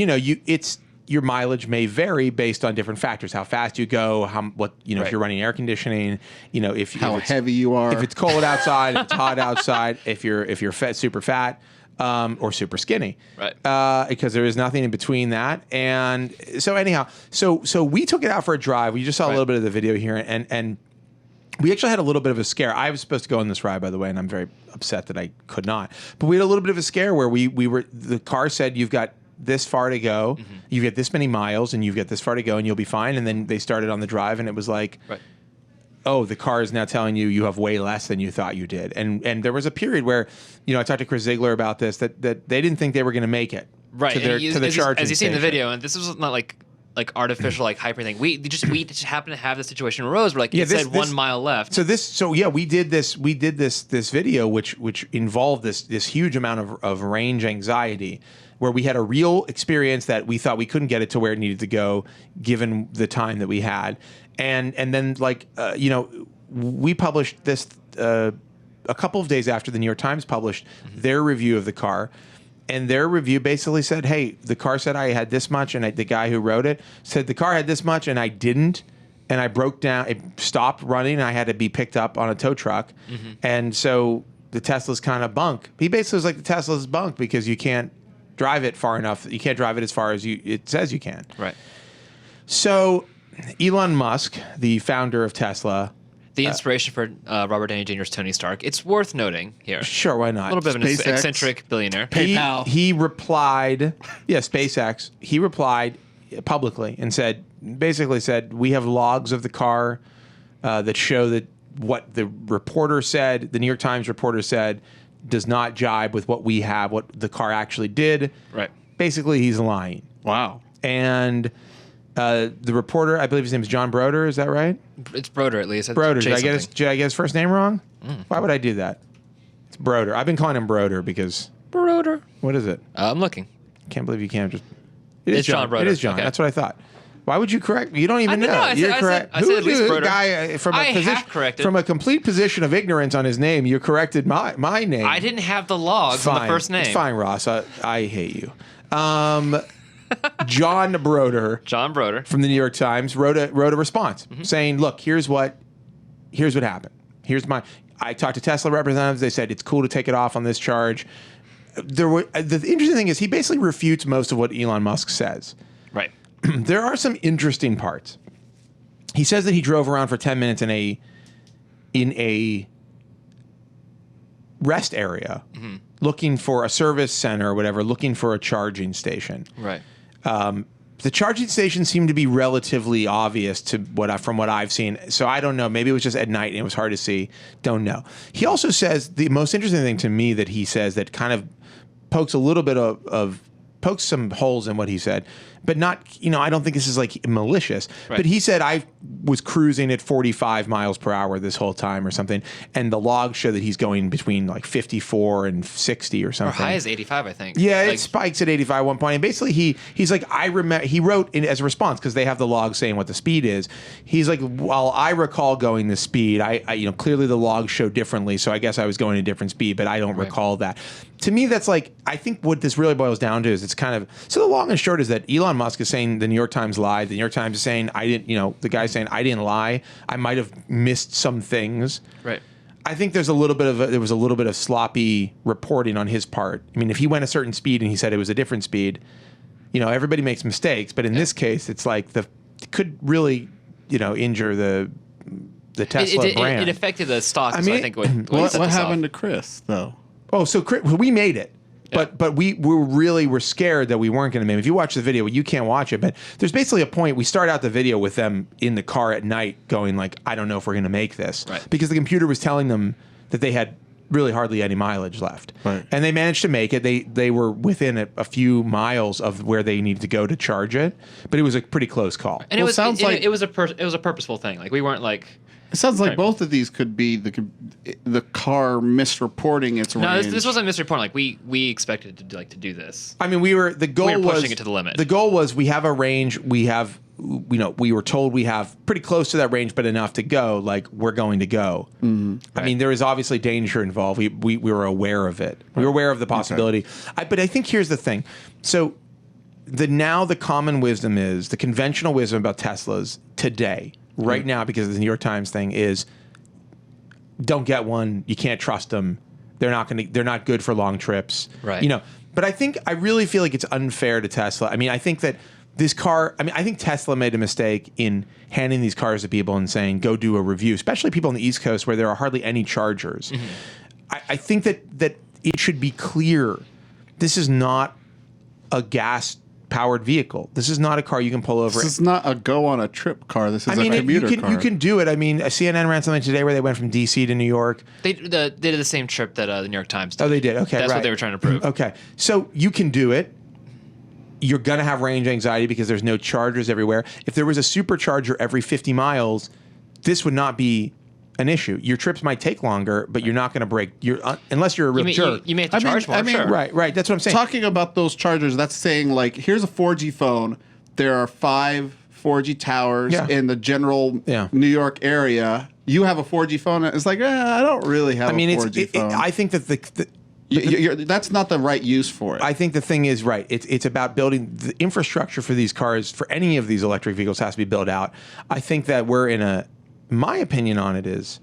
A: your mileage may vary based on different factors: how fast you go, if
C: Right.
A: you're running air conditioning,
B: How
A: if it's,
B: heavy you are.
A: if it's cold outside, if it's hot outside, if you're fat, super fat, or super skinny,
C: Right.
A: Because there is nothing in between that. And so anyhow, so we took it out for a drive. We just saw a little bit of the video here, and we actually had a little bit of a scare. I was supposed to go on this ride, by the way, and I'm very upset that I could not. But we had a little bit of a scare where the car said, you've got this far to go, you get this many miles, and you've got this far to go, and you'll be fine. And then they started on the drive, and it was like, oh, the car is now telling you you have way less than you thought you did. And there was a period where, I talked to Chris Ziegler about this, that they didn't think they were going to make it
C: Right.
A: to the charging
C: as you see in the
A: station.
C: video, and this was not like artificial hyper thing. We just happened to have the situation arose where it said 1 mile left.
A: We did this video which involved this huge amount of range anxiety, where we had a real experience that we thought we couldn't get it to where it needed to go given the time that we had. And then we published this a couple of days after the New York Times published their review of the car. And their review basically said, hey, the car said I had this much, and the guy who wrote it said the car had this much, and I didn't. And I broke down, it stopped running, and I had to be picked up on a tow truck. And so the Tesla's kind of bunk. He basically was like, the Tesla's bunk because you can't drive it far enough. You can't drive it as far as it says you can.
C: Right.
A: So Elon Musk, the founder of Tesla,
C: The inspiration for Robert Downey Jr.'s Tony Stark. It's worth noting here.
A: sure, why not?
C: A little bit of an
B: SpaceX.
C: eccentric billionaire.
B: PayPal.
A: He replied, SpaceX. He replied publicly and basically said, we have logs of the car that show that what the reporter said, the New York Times reporter said, does not jibe with what we have, what the car actually did.
C: Right.
A: Basically, he's lying.
B: Wow.
A: And the reporter, I believe his name is John Broder. Is that right?
C: It's Broder, at least.
A: Broder.
C: Chase
A: Did I get his first name wrong? Why would I do that? It's Broder. I've been calling him Broder because
C: Broder.
A: what is it?
C: I'm looking.
A: Can't believe you can't just. It is
C: It's John Broder.
A: It is John.
C: Okay.
A: That's what I thought. Why would you correct me? You don't even
C: I don't know. I
A: You're
C: said-
A: correct.
C: I said
A: Who
C: at least
A: would
C: Broder.
A: guy from a
C: I
A: position
C: have corrected.
A: from a complete position of ignorance on his name? You corrected my name.
C: I didn't have the logs on the first name.
A: It's fine, Ross. I hate you. John Broder
C: John Broder.
A: from the New York Times wrote a response saying, "Look, here's what happened. I talked to Tesla representatives. They said it's cool to take it off on this charge." The interesting thing is he basically refutes most of what Elon Musk says.
C: Right.
A: There are some interesting parts. He says that he drove around for 10 minutes in a rest area, looking for a service center or whatever, looking for a charging station.
C: Right.
A: The charging stations seem to be relatively obvious from what I've seen. So I don't know. Maybe it was just at night and it was hard to see. Don't know. He also says the most interesting thing to me that he says that kind of pokes a little bit pokes some holes in what he said. but not, I don't think this is like malicious.
C: Right.
A: But he said, I was cruising at 45 miles per hour this whole time or something. And the logs show that he's going between like 54 and 60 or something.
C: Or high as 85, I think.
A: Yeah, it spikes at 85 at one point. And basically he's like, I remember, he wrote in as a response, because they have the log saying what the speed is. He's like, while I recall going the speed, I clearly the logs show differently. So I guess I was going a different speed, but I don't recall that. To me, that's like, I think what this really boils down to is it's kind of, so the long and short is that Elon Musk is saying the New York Times lied. The New York Times is saying, the guy's saying, I didn't lie. I might have missed some things.
C: Right.
A: I think there was a little bit of sloppy reporting on his part. I mean, if he went a certain speed and he said it was a different speed, everybody makes mistakes. But in this case, it's like it could really, injure the Tesla brand.
C: It affected the stock.
A: I mean,
C: I think what
B: happened to Chris though?
A: Oh, so we made it. But we were scared that we weren't going to make it. If you watch the video, you can't watch it. But there's basically a point. We start out the video with them in the car at night going like, I don't know if we're going to make this.
C: Right.
A: Because the computer was telling them that they had really hardly any mileage left.
B: Right.
A: And they managed to make it. They were within a few miles of where they needed to go to charge it. But it was a pretty close call.
C: And it was a purposeful thing. Like we weren't like.
B: It sounds like both of these could be the car misreporting its range.
C: No, this wasn't misreporting. Like we expected to do this.
A: I mean, the goal
C: we were
A: was
C: pushing it to the limit.
A: The goal was we have a range. We have, we were told we have pretty close to that range, but enough to go. Like we're going to go. Mm-hmm. I mean, there is obviously danger involved. We were aware of it. We were aware of the possibility. Okay. But I think here's the thing. So the common wisdom is the conventional wisdom about Teslas today. Right now, because of the New York Times thing, is don't get one. You can't trust them. They're not good for long trips.
C: Right.
A: But I really feel like it's unfair to Tesla. I mean, I think that this car. I mean, I think Tesla made a mistake in handing these cars to people and saying, "Go do a review," especially people on the East Coast where there are hardly any chargers. Mm-hmm. I think that it should be clear. This is not a gas-powered vehicle. This is not a car you can pull over.
B: This is not a go on a trip car. This is a commuter car.
A: You can do it. I mean, CNN ran something today where they went from D.C. to New York.
C: They did the same trip that the New York Times did.
A: Oh, they did. Okay,
C: that's what they were trying to prove.
A: Okay, so you can do it. You're gonna have range anxiety because there's no chargers everywhere. If there was a supercharger every 50 miles, this would not be an issue. Your trips might take longer, but you're not going to break. Unless you're a real jerk.
C: You may have to charge more. Sure.
A: Right. That's what I'm saying.
B: Talking about those chargers, that's saying like, here's a 4G phone. There are 5 4G towers in the general New York area. You have a 4G phone. It's like, I don't really have a 4G phone.
A: I think that
B: that's not the right use for it.
A: I think the thing is right. It's about building the infrastructure for these cars. For any of these electric vehicles has to be built out. I think that my opinion on it is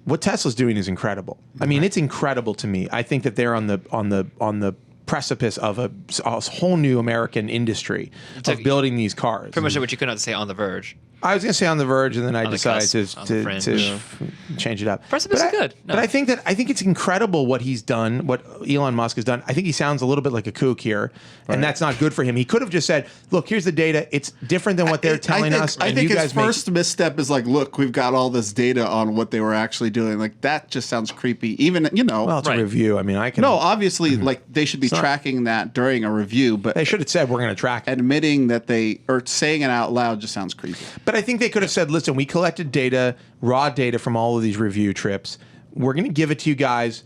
A: what Tesla's doing is incredible. I mean, it's incredible to me. I think that they're on the precipice of a whole new American industry of building these cars.
C: Pretty much what you could not say on The Verge.
A: I was going to say on The Verge, and then I decided to change it up.
C: Precipice is good. No.
A: But I think it's incredible what he's done, what Elon Musk has done. I think he sounds a little bit like a kook here, and that's not good for him. He could have just said, "Look, here's the data. It's different than what they're telling us."
B: I think his first misstep is like, "Look, we've got all this data on what they were actually doing." Like that just sounds creepy. Even
A: well, it's a review. I mean, I can.
B: No, obviously, like they should be tracking that during a review, but
A: they should have said we're going to track it.
B: Admitting that saying it out loud just sounds creepy.
A: But I think they could have said, listen, we collected data, raw data from all of these review trips. We're going to give it to you guys.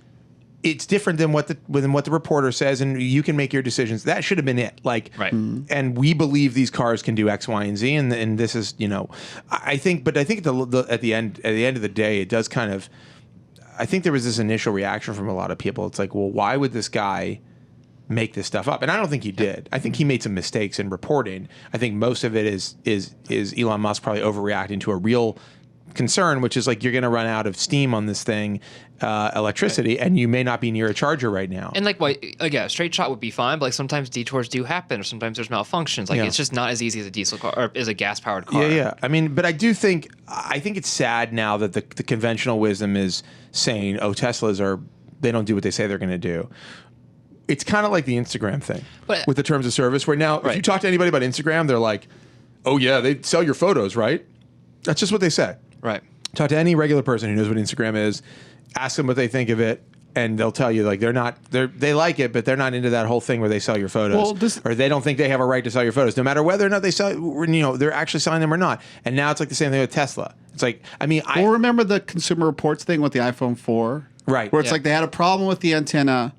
A: It's different than what the reporter says, and you can make your decisions. That should have been it. Like,
C: right.
A: And we believe these cars can do X, Y, and Z, and this is, I think at the end of the day, it does kind of. I think there was this initial reaction from a lot of people. It's like, well, why would this guy make this stuff up? And I don't think he did. I think he made some mistakes in reporting. I think most of it is Elon Musk probably overreacting to a real concern, which is like you're going to run out of steam on this thing, electricity, and you may not be near a charger right now.
C: And like, a straight shot would be fine, but like sometimes detours do happen, or sometimes there's malfunctions. Like it's just not as easy as a diesel car or as a gas powered car.
A: Yeah. I mean, but I think it's sad now that the conventional wisdom is saying, oh, Teslas they don't do what they say they're going to do. It's kind of like the Instagram thing with the terms of service, where now if you talk to anybody about Instagram, they're like, oh yeah, they sell your photos, right? That's just what they say.
C: Right.
A: Talk to any regular person who knows what Instagram is, ask them what they think of it. and they'll tell you like they like it, but they're not into that whole thing where they sell your photos, or they don't think they have a right to sell your photos, no matter whether or not they sell, they're actually selling them or not. And now it's like the same thing with Tesla. It's like, I
B: remember the Consumer Reports thing with the iPhone 4,
A: right?
B: Where it's like they had a problem with the antenna.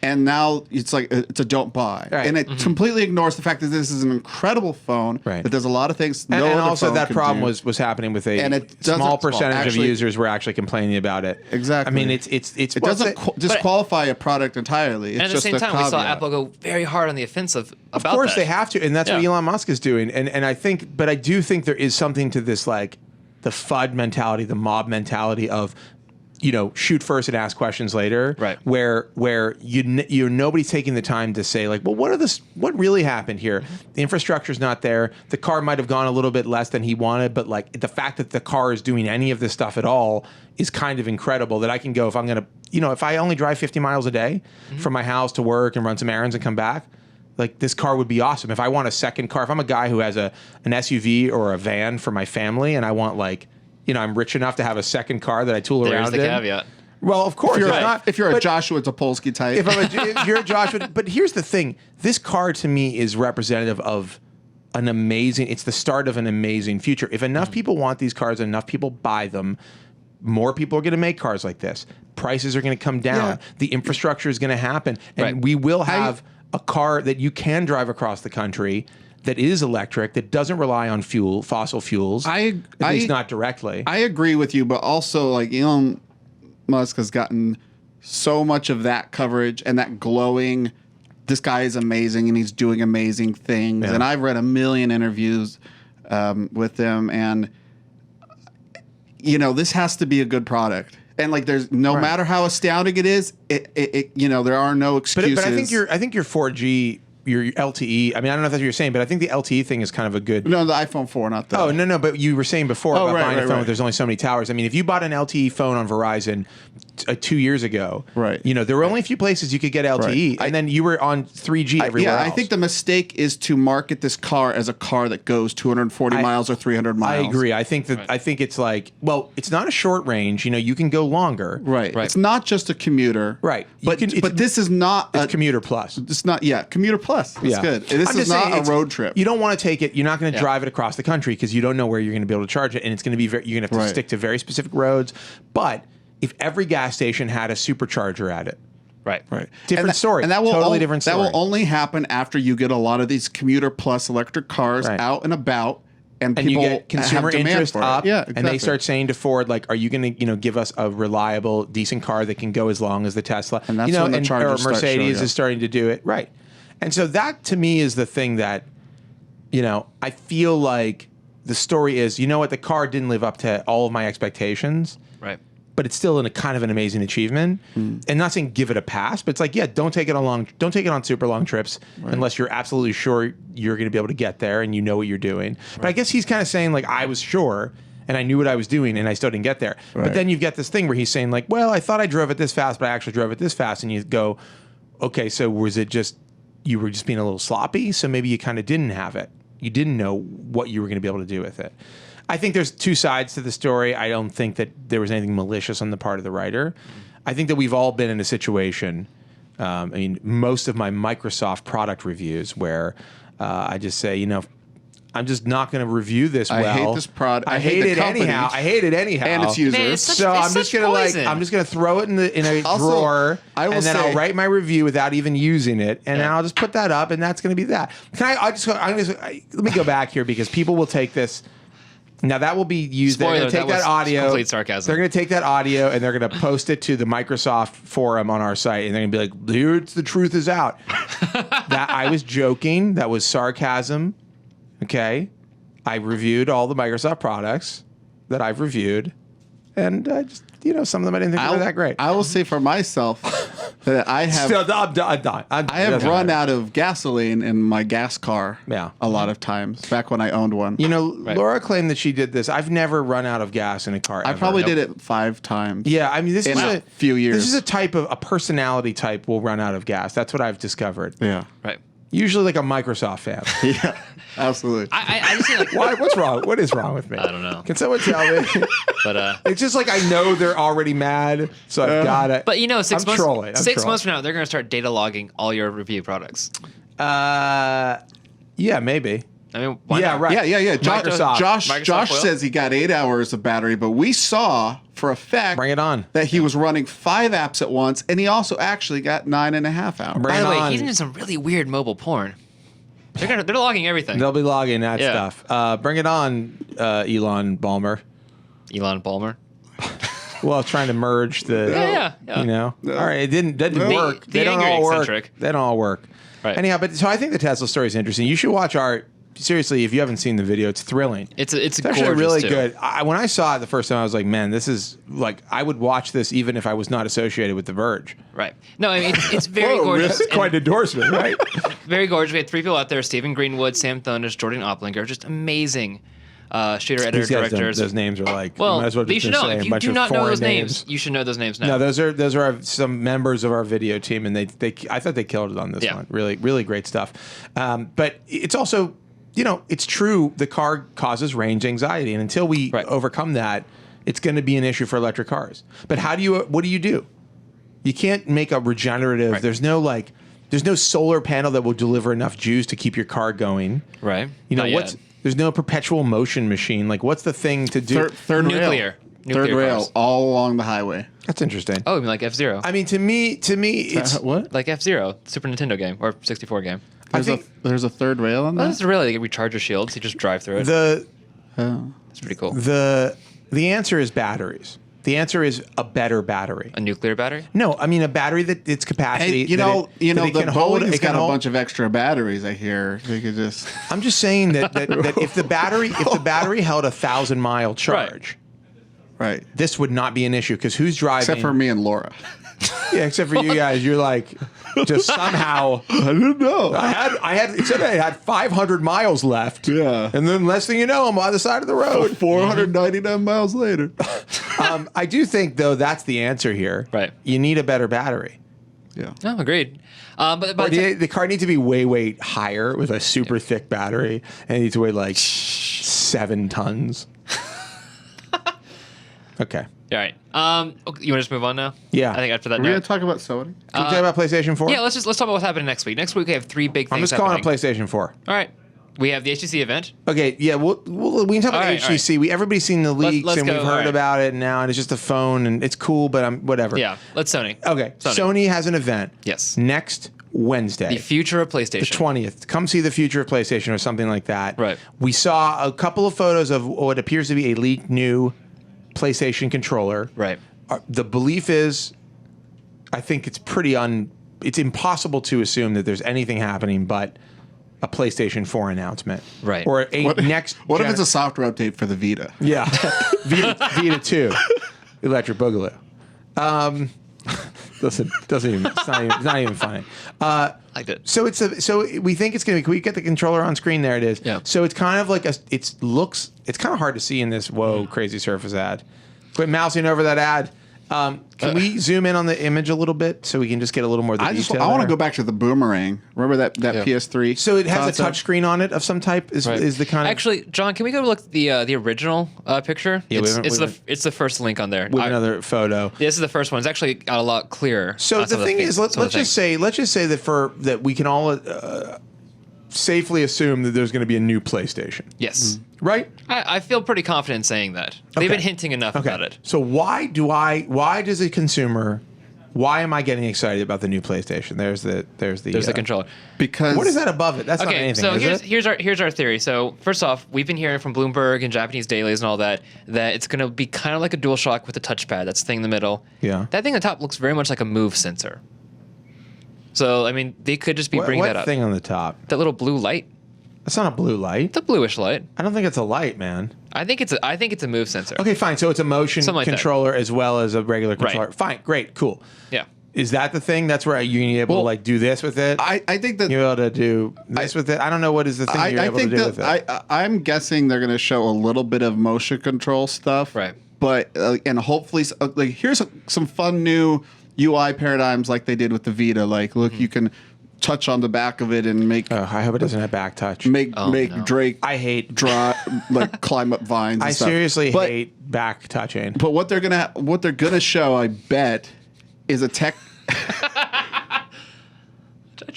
B: And now it's like it's a don't buy,
A: right.
B: And it completely ignores the fact that this is an incredible phone.
A: Right.
B: That does a lot of things.
A: And
B: other
A: also
B: phone
A: that
B: can
A: problem
B: do.
A: was happening with a
B: And it
A: small
B: doesn't-
A: percentage
B: actually-
A: of users were actually complaining about it.
B: Exactly.
A: I mean, it
B: doesn't disqualify a product entirely. It's
C: And at the
B: just
C: same
B: a
C: time, we saw
B: caveat.
C: Apple go very hard on the offensive about that.
A: Of course, they have to, and that's what
C: Yeah.
A: Elon Musk is doing. And I think, but I do think there is something to this, like the FUD mentality, the mob mentality of, shoot first and ask questions later.
C: Right.
A: Where you're nobody's taking the time to say like, well, what really happened here? The infrastructure's not there. The car might have gone a little bit less than he wanted, but like the fact that the car is doing any of this stuff at all is kind of incredible. That I can go, if I'm gonna, if I only drive 50 miles a day from my house to work and run some errands and come back, like this car would be awesome. If I want a second car, if I'm a guy who has an SUV or a van for my family, and I want like, I'm rich enough to have a second car that I tool
C: There's
A: around
C: the
A: in.
C: caveat.
A: Well, of course.
B: If you're a Joshua Topolsky type.
A: If you're a Joshua, but here's the thing: this car to me is representative of an amazing. It's the start of an amazing future. If enough people want these cars, and enough people buy them, more people are going to make cars like this. Prices are going to come down.
B: Yeah.
A: The infrastructure is going to happen, and
C: Right.
A: we will have a car that you can drive across the country that is electric, that doesn't rely on fossil fuels. At least not directly.
B: I agree with you, but also like Elon Musk has gotten so much of that coverage and that glowing. This guy is amazing and he's doing amazing things.
A: Yeah.
B: And I've read a million interviews with him, and this has to be a good product. And like, there's no matter how astounding it is, there are no excuses.
A: But I think your 4G, your LTE. I mean, I don't know if that's what you're saying, but I think the LTE thing is kind of a good.
B: No, the iPhone 4, not the.
A: Oh no! But you were saying before about
B: right,
A: buying a
B: right,
A: phone.
B: right.
A: There's only so many towers. I mean, if you bought an LTE phone on Verizon 2 years ago,
B: Right.
A: there were only a few places you could get LTE,
B: Right.
A: and then you were on 3G everywhere else.
B: I think the mistake is to market this car as a car that goes 240 miles or 300 miles.
A: I agree. I think that I think it's like, well, it's not a short range. You can go longer.
B: Right.
C: Right.
B: It's not just a commuter.
A: Right.
B: But this is not
A: It's Commuter Plus.
B: It's not. Yeah. Commuter Plus. It's
A: Yeah.
B: good. This
A: I'm
B: is
A: just
B: not
A: saying,
B: a road trip.
A: You don't want to take it. You're not going to
C: Yeah.
A: drive it across the country because you don't know where you're going to be able to charge it, and it's going to be you're going to have to
B: Right.
A: stick to very specific roads. But if every gas station had a supercharger at it,
C: Right.
B: Right.
A: different story.
B: And that will
A: totally different story.
B: That will only happen after you get a lot of these Commuter Plus electric cars
A: Right.
B: out and about, and
A: and you
B: people
A: get consumer
B: have demand
A: interest
B: for it.
A: up,
B: Yeah,
A: and they
B: exactly.
A: start saying to Ford, like, "Are you going to, give us a reliable, decent car that can go as long as the Tesla?"
B: And that's when the chargers
A: or
B: start
A: Mercedes
B: showing up.
A: is starting to do it, right? And so that to me is the thing that, I feel like the story is, what, the car didn't live up to all of my expectations,
C: Right.
A: but it's still a kind of an amazing achievement. And not saying give it a pass, but it's like, don't take it on super long trips unless you're absolutely sure you're going to be able to get there and you know what you're doing. But I guess he's kind of saying like, I was sure and I knew what I was doing and I still didn't get there. But
B: Right.
A: then you've got this thing where he's saying like, well, I thought I drove it this fast, but I actually drove it this fast. And you go, okay, so was it just, you were just being a little sloppy? So maybe you kind of didn't have it. You didn't know what you were going to be able to do with it. I think there's two sides to the story. I don't think that there was anything malicious on the part of the writer. I think that we've all been in a situation. Most of my Microsoft product reviews where I just say, I'm just not going to review this well.
B: I hate this product.
A: I hate
B: the
A: it
B: company.
A: anyhow. I hate it anyhow.
B: And its users.
C: Man, it's such-
A: So I'm
C: such
A: just gonna
C: poison.
A: I'm just gonna throw it in a
B: Also,
A: drawer,
B: I will
A: and then
B: say-
A: I'll write my review without even using it, and
C: Yeah.
A: I'll just put that up, and that's gonna be that. Let me go back here because people will take this. Now that will be used. They're
C: Spoiler,
A: going to take
C: that
A: that
C: was
A: audio.
C: complete sarcasm.
A: They're going to take that audio and they're going to post it to the Microsoft forum on our site, and they're going to be like, "Here, it's the truth is out." That I was joking. That was sarcasm. Okay, I reviewed all the Microsoft products that I've reviewed, and I just some of them I didn't think were that great.
B: I will say for myself that I have
A: Still, I'm done.
B: I have run out of gasoline in my gas car.
A: Yeah.
B: a lot of times back when I owned one.
A: Laura claimed that she did this. I've never run out of gas in a car.
B: I
A: ever.
B: probably did it 5 times.
A: Yeah, I mean, this
B: in
A: is
B: a few years.
A: This is a type of a personality type will run out of gas. That's what I've discovered.
B: Yeah.
C: Right.
A: Usually like a Microsoft fan.
B: Yeah, absolutely.
C: I just think like
A: Why? What's wrong? What is wrong with me?
C: I don't know.
A: Can someone tell me?
C: But
A: It's just like I know they're already mad, so I've got to.
C: but you know, 6
A: I'm
C: months
A: trolling. I'm
C: 6
A: trolling.
C: months from now, they're gonna start data logging all your review products.
A: Yeah, maybe.
C: I mean, why
A: Yeah,
C: not?
A: right.
B: Yeah.
A: Microsoft.
C: Microsoft
B: Josh
C: will?
B: says he got 8 hours of battery, but we saw for a fact
A: Bring it on.
B: that he was running 5 apps at once, and he also actually got 9.5 hours.
A: Bring
C: By
A: it
C: the way,
A: on.
C: he's into some really weird mobile porn. They're logging everything.
A: They'll be logging that
C: Yeah.
A: stuff. Bring it on, Elon Balmer.
C: Elon Balmer.
A: Well, trying to merge the.
C: Yeah.
A: You know.
B: No.
A: All right, it didn't work.
C: The
A: They don't
C: angry
A: all work.
C: eccentric.
A: They don't all work.
C: Right.
A: Anyhow, but so I think the Tesla story is interesting. You should watch our. Seriously, if you haven't seen the video, it's thrilling.
C: It's
A: Actually
C: gorgeous,
A: really
C: too.
A: good. When I saw it the first time, I was like, man, this is like I would watch this even if I was not associated with The Verge.
C: Right. No, I mean it's very
B: Whoa,
C: gorgeous.
A: That's quite an endorsement, right?
C: Very gorgeous. We had 3 people out there: Stephen Greenwood, Sam Thunder's, Jordan Opplinger. Just amazing shooter, editor,
A: These guys
C: directors.
A: those names are like.
C: Well,
A: you might as well
C: you
A: just
C: should
A: been
C: know.
A: saying
C: If
A: a
C: you
A: bunch
C: do
A: of
C: not know
A: foreign
C: those names, you should know those names now.
A: No, those are some members of our video team, and they I thought they killed it on this
C: Yeah.
A: one. Really, really great stuff. But it's also, it's true. The car causes range anxiety, and until we
C: Right.
A: overcome that, it's going to be an issue for electric cars. But what do you do? You can't make a regenerative.
C: Right.
A: There's no solar panel that will deliver enough juice to keep your car going.
C: Right.
A: Not
C: Not yet.
A: There's no perpetual motion machine. Like, what's the thing to do?
B: Third
C: Nuclear.
B: rail. Third rail
C: cars.
B: all along the highway.
A: That's interesting.
C: Oh, you mean like F-Zero?
A: I mean, to me, it's.
B: What?
C: Like F-Zero, Super Nintendo game or 64 game.
B: There's a third rail on
C: Well,
B: that?
C: that's really like recharger shields. You just drive through it.
B: Oh.
C: It's pretty cool.
A: The answer is batteries. The answer is a better battery.
C: A nuclear battery?
A: No, I mean a battery that its capacity.
B: Hey,
A: that it
B: the
A: can hold.
B: Boeing's
A: It can
B: got a
A: hold.
B: bunch of extra batteries. I hear they could just.
A: I'm just saying that if the battery held 1,000-mile charge,
B: Right.
A: this would not be an issue because who's driving?
B: Except for me and Laura.
A: Yeah, except for you guys. You're like just somehow.
B: I don't know.
A: It said I had 500 miles left.
B: Yeah.
A: And then last thing you know, I'm on the side of the road.
B: 499 miles later.
A: I do think though that's the answer here.
C: Right.
A: You need a better battery.
B: Yeah.
C: No, agreed. But
A: Or the car needs to be way higher with a super thick battery, and it needs to weigh like 7 tons. Okay.
C: all right. You want to just move on now?
A: Yeah.
C: I think after that
B: We're going
C: note.
B: to talk about Sony.
A: Can we talk about PlayStation 4?
C: Yeah, let's talk about what's happening next week. Next week we have 3 big things.
A: I'm just calling it
C: happening.
A: PlayStation 4.
C: All right. We have the HTC event.
A: Okay, yeah, we can talk about
C: All right,
A: HTC. Everybody's seen the leaks
C: let's
A: and
C: go,
A: we've
C: all
A: heard
C: right.
A: about it now, and it's just a phone, and it's cool, but whatever.
C: Yeah. Let's Sony.
A: Okay, Sony has an event.
C: Yes.
A: Next Wednesday.
C: The future of PlayStation.
A: 20th. Come see the future of PlayStation or something like that.
C: Right.
A: We saw a couple of photos of what appears to be a leaked new PlayStation controller.
C: Right.
A: The belief is, I think it's it's impossible to assume that there's anything happening but a PlayStation 4 announcement.
C: Right.
A: Or next.
B: What if it's a software update for the Vita?
A: Yeah. Vita 2. Electric Boogaloo. Listen, it's not even funny.
C: Liked it.
A: So we think it's gonna be. Can we get the controller on screen? There it is.
C: Yeah.
A: So it's kind of like it's kind of hard to see in this crazy Surface ad. Quit mousing over that ad. Can we zoom in on the image a little bit so we can just get a little more of the
B: I
A: detail?
B: want to
A: there?
B: go back to the Boomerang. Remember that PS3?
A: So it has
B: concept?
A: a touch screen on it of some type. Is the kind of
C: Actually, John, can we go look at the original picture?
A: Yeah,
C: it's the first link on there.
A: with another photo.
C: This is the first one. It's actually got a lot clearer.
A: So
C: on some
A: the
C: of
A: thing is, let's
C: some of the
A: just say that we can all safely assume that there's going to be a new PlayStation,
C: yes.
A: right?
C: I feel pretty confident saying that. They've been hinting enough about it.
A: So why does a consumer? Why am I getting excited about the new PlayStation? There's the
C: controller.
B: Because
A: What is that above it? That's not
C: Okay,
A: anything.
C: so
A: is it?
C: here's our theory. So first off, we've been hearing from Bloomberg and Japanese dailies and all that it's going to be kind of like a DualShock with a touchpad. That's the thing in the middle.
A: Yeah.
C: That thing on top looks very much like a move sensor. So I mean, they could just be bringing
A: what
C: that up.
A: thing on the top?
C: That little blue light.
A: That's not a blue light.
C: It's a bluish light.
A: I don't think it's a light, man.
C: I think it's a move sensor.
A: Okay, fine. So it's a motion
C: Something like that.
A: controller as well as a regular controller.
C: Right.
A: Fine, great, cool.
C: Yeah.
A: Is that the thing? That's where you're able to like do this with it.
B: I think that
A: You're able to do this with it. I don't know what is the thing you're
B: I
A: able
B: think
A: to do with
B: that
A: it.
B: I'm guessing they're going to show a little bit of motion control stuff,
C: Right.
B: But and hopefully, here's some fun new UI paradigms like they did with the Vita. Like, look, you can touch on the back of it and make
A: I hope it doesn't have back touch.
B: make
C: no.
B: Drake
A: I hate.
B: draw like climb up vines. And
A: I
B: stuff.
A: seriously
B: But-
A: hate back touching.
B: But what they're gonna show, I bet, is a tech.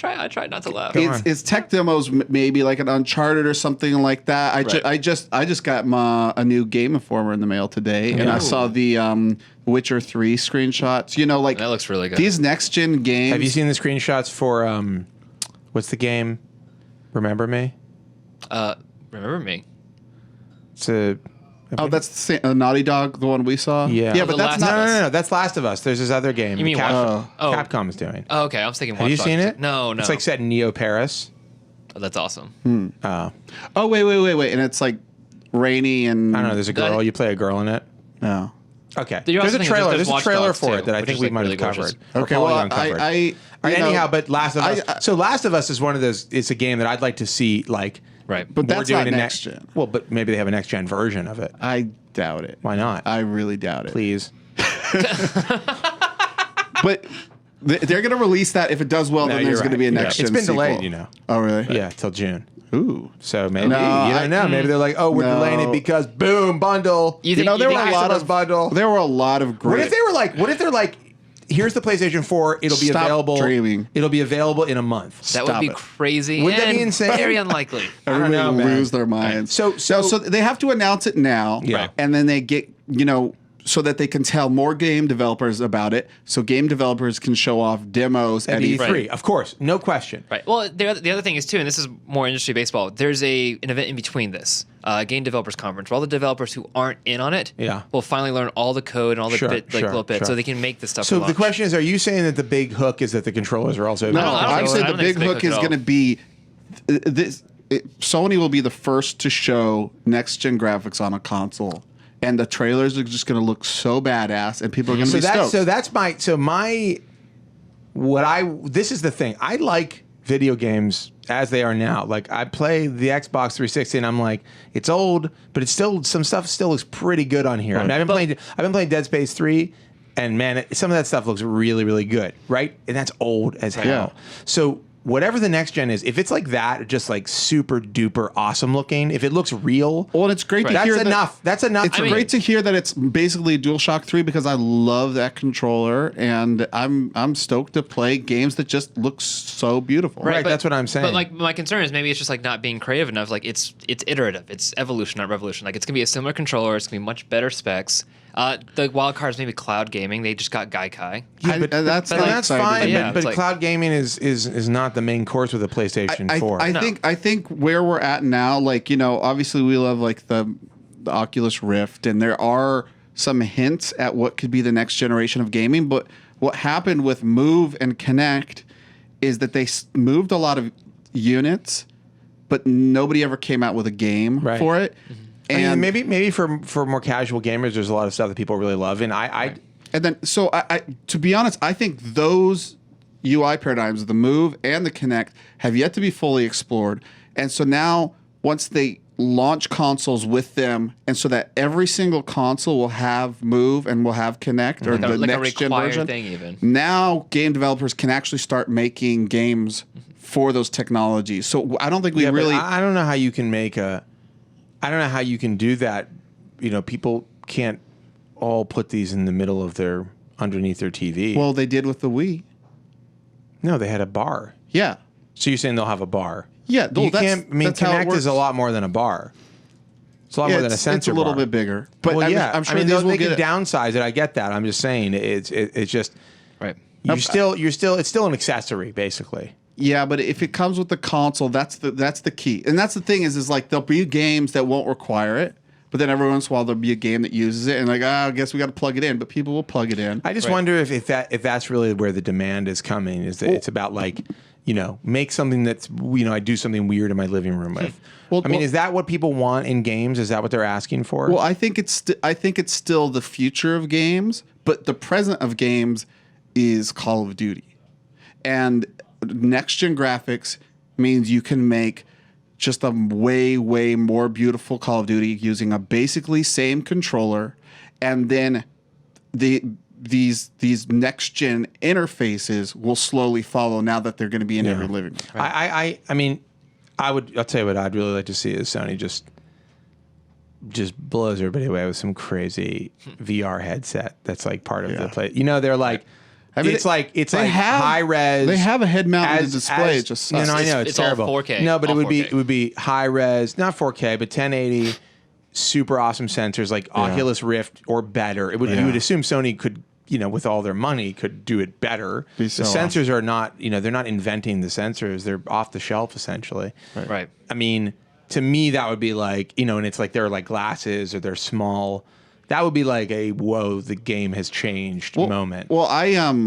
C: I try not to laugh.
A: on.
B: It's tech demos, maybe like an Uncharted or something like that. I just got a new Game Informer in the mail today, and I saw the Witcher 3 screenshots. You know, like
C: That looks really good.
B: These next gen games.
A: Have you seen the screenshots for what's the game? Remember Me?
C: Remember Me?
A: It's a
B: Oh, that's the same, Naughty Dog, the one we saw.
A: Yeah.
B: yeah,
A: Oh,
B: but
C: The
B: that's
C: Last
B: not.
C: of Us.
A: no. That's Last of Us. There's this other game.
C: You mean Watch- Oh.
A: Capcom is doing.
C: Oh, okay. I was thinking.
A: Have you
C: Watch
A: seen
C: Dogs.
A: it?
C: No.
A: It's like set in Neo Paris.
C: Oh, that's awesome.
B: Oh wait, and it's like rainy and.
A: I don't know. There's a girl.
C: That-
A: You play a girl in it.
B: No.
A: Okay.
C: You're
A: There's
C: also
A: a
C: thinking
A: trailer.
C: there's
A: There's a
C: Watch
A: trailer
C: Dogs
A: for
C: too,
A: it that I
C: which
A: think
C: is,
A: we
C: like,
A: might
C: really
A: have covered.
C: gorgeous.
A: Or
B: Okay, well,
A: Polygon covered.
B: I
A: All right,
B: you know,
A: anyhow, but Last of Us.
B: I-
A: So Last of Us is one of those. It's a game that I'd like to see like.
C: Right.
B: But
A: more
B: that's
A: doing
B: not
A: a
B: next gen.
A: Well, but maybe they have a next gen version of it.
B: I doubt it.
A: Why not?
B: I really doubt it.
A: Please.
B: But they're going to release that. If it does well,
A: No,
B: then
A: you're
B: there's going to
A: right.
B: be a
A: Yeah.
B: next
A: It's
B: gen
A: been
B: sequel.
A: delayed, you know.
B: Oh, really?
A: Yeah, till June.
B: Ooh.
A: So maybe
B: No,
A: you don't know. Maybe they're like, oh, we're
B: No.
A: delaying it because boom, bundle.
C: You
B: You
C: think,
B: know, there
C: you
B: were
C: think
B: a lot
A: Last of Us
B: of
A: bundle.
B: There were a lot of great.
A: What if they were like? What if they're like? Here's the PlayStation 4. It'll be
B: Stop
A: available.
B: dreaming.
A: It'll be available in a month.
C: that would
B: Stop
C: be
B: it.
C: crazy.
A: Wouldn't that
C: and
A: be insane?
C: Very unlikely.
B: Everybody
A: know,
B: will
A: man.
B: lose their minds?
A: So-
B: so they have to announce it now,
A: Yeah. Right.
B: and then they get so that they can tell more game developers about it, so game developers can show off demos
A: At
B: at
A: E3,
B: E3.
A: of course, no question.
C: Right. Well, the other thing is too, and this is more industry baseball. There's an event in between this game developers conference where all the developers who aren't in on it
A: Yeah.
C: will finally learn all the code and all the
A: Sure,
C: little bits
A: sure.
C: so they can make this stuff.
A: So
C: for
A: the
C: launch.
A: question is, are you saying that the big hook is that the controllers are also
B: No,
C: I don't
B: I
C: think so.
B: said
C: I
B: the
C: don't
B: big
C: think it's
B: hook
C: big
B: is
C: hook at
B: going to be this. Sony will be the first to show next gen graphics on a console, and the trailers are just going to look so badass, and people are going to be stoked.
A: This is the thing. I like video games as they are now. Like I play the Xbox 360 and I'm like, it's old, but it's still some stuff still looks pretty good on here. I mean, I've been playing Dead Space 3 and man, some of that stuff looks really, really good, right? And that's old as hell.
B: Yeah.
A: So whatever the next gen is, if it's like that, just like super duper awesome looking, if it looks real,
B: Well, and it's great to
A: that's
B: hear that-
A: enough. That's enough.
B: It's
A: for me.
B: great to hear that it's basically DualShock 3 because I love that controller, and I'm stoked to play games that just look so beautiful.
A: Right, that's what I'm saying.
C: But like my concern is maybe it's just like not being creative enough. Like it's iterative. It's evolution, not revolution. Like it's gonna be a similar controller. It's gonna be much better specs. The wild card is maybe cloud gaming. They just got Gaikai.
B: That's
C: but
B: not
C: like-
A: that's
B: exciting.
A: fine,
C: Yeah,
A: but
C: it's like-
A: cloud gaming is not the main course with the PlayStation 4.
B: I think where we're at now, like obviously we love like the Oculus Rift, and there are some hints at what could be the next generation of gaming. But what happened with Move and Kinect is that they moved a lot of units, but nobody ever came out with a game
A: Right.
B: for it.
A: I mean,
B: And
A: maybe for more casual gamers, there's a lot of stuff that people really love, and I
B: then, so I to be honest, I think those UI paradigms, the Move and the Kinect, have yet to be fully explored. And so now, once they launch consoles with them, and so that every single console will have Move and will have Kinect or the
C: like a
B: next gen
C: required
B: version.
C: thing even.
B: Now, game developers can actually start making games for those technologies. So I don't think we
A: but
B: really.
A: I don't know how you can I don't know how you can do that. People can't all put these in the middle of underneath their TV.
B: Well, they did with the Wii.
A: no, they had a bar.
B: Yeah.
A: So you're saying they'll have a bar?
B: Yeah, well,
A: You
B: that's-
A: can't. I mean,
B: that's how it
A: Kinect is a
B: works.
A: lot more than a bar. It's a lot
B: Yeah,
A: more than a sensor.
B: it's a little
A: bar.
B: bit bigger. But
A: Well, yeah,
B: I'm sure
A: I mean,
B: these will
A: they
B: get
A: can downsize it. I get that. I'm just saying it's just
C: Right.
A: it's still an accessory basically.
B: Yeah, but if it comes with the console, that's the key. And that's the thing is like there'll be games that won't require it, but then every once in a while there'll be a game that uses it, and like, I guess we got to plug it in. But people will plug it in.
A: I just wonder if that's really where the demand is coming. Is that it's about like, make something that's I do something weird in my living room with.
B: Well,
A: I mean,
B: well-
A: is that what people want in games? Is that what they're asking for?
B: Well, I think it's still the future of games, but the present of games is Call of Duty, and next gen graphics means you can make just a way more beautiful Call of Duty using a basically same controller, and then these next gen interfaces will slowly follow now that they're going to be in every living room.
A: I mean, I'll tell you what I'd really like to see is Sony just blows everybody away with some crazy VR headset that's like part of the play. You know, they're like,
B: I mean,
A: it's like high res.
B: They have a head mounted display. It just sucks.
A: I know it's
C: all
A: terrible.
C: 4K.
A: No, but
C: All
A: it
C: 4K.
A: would be high res, not 4K, but 1080. Super awesome sensors like Oculus Rift or better. You would assume Sony could, with all their money, could do it better. The sensors are not, they're not inventing the sensors. They're off the shelf essentially.
C: Right.
A: I mean, to me, that would be like, and it's like they're like glasses or they're small. That would be like a whoa, the game has changed moment.
B: Well,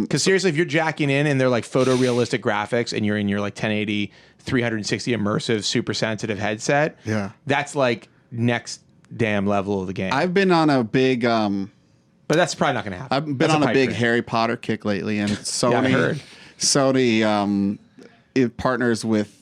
A: because seriously, if you're jacking in and they're like photorealistic graphics and you're in your like 1080, 360 immersive, super sensitive headset, that's like next damn level of the game.
B: I've been on a big
A: but that's probably not going to happen.
B: I've been on a big Harry Potter kick lately, and Sony it partners with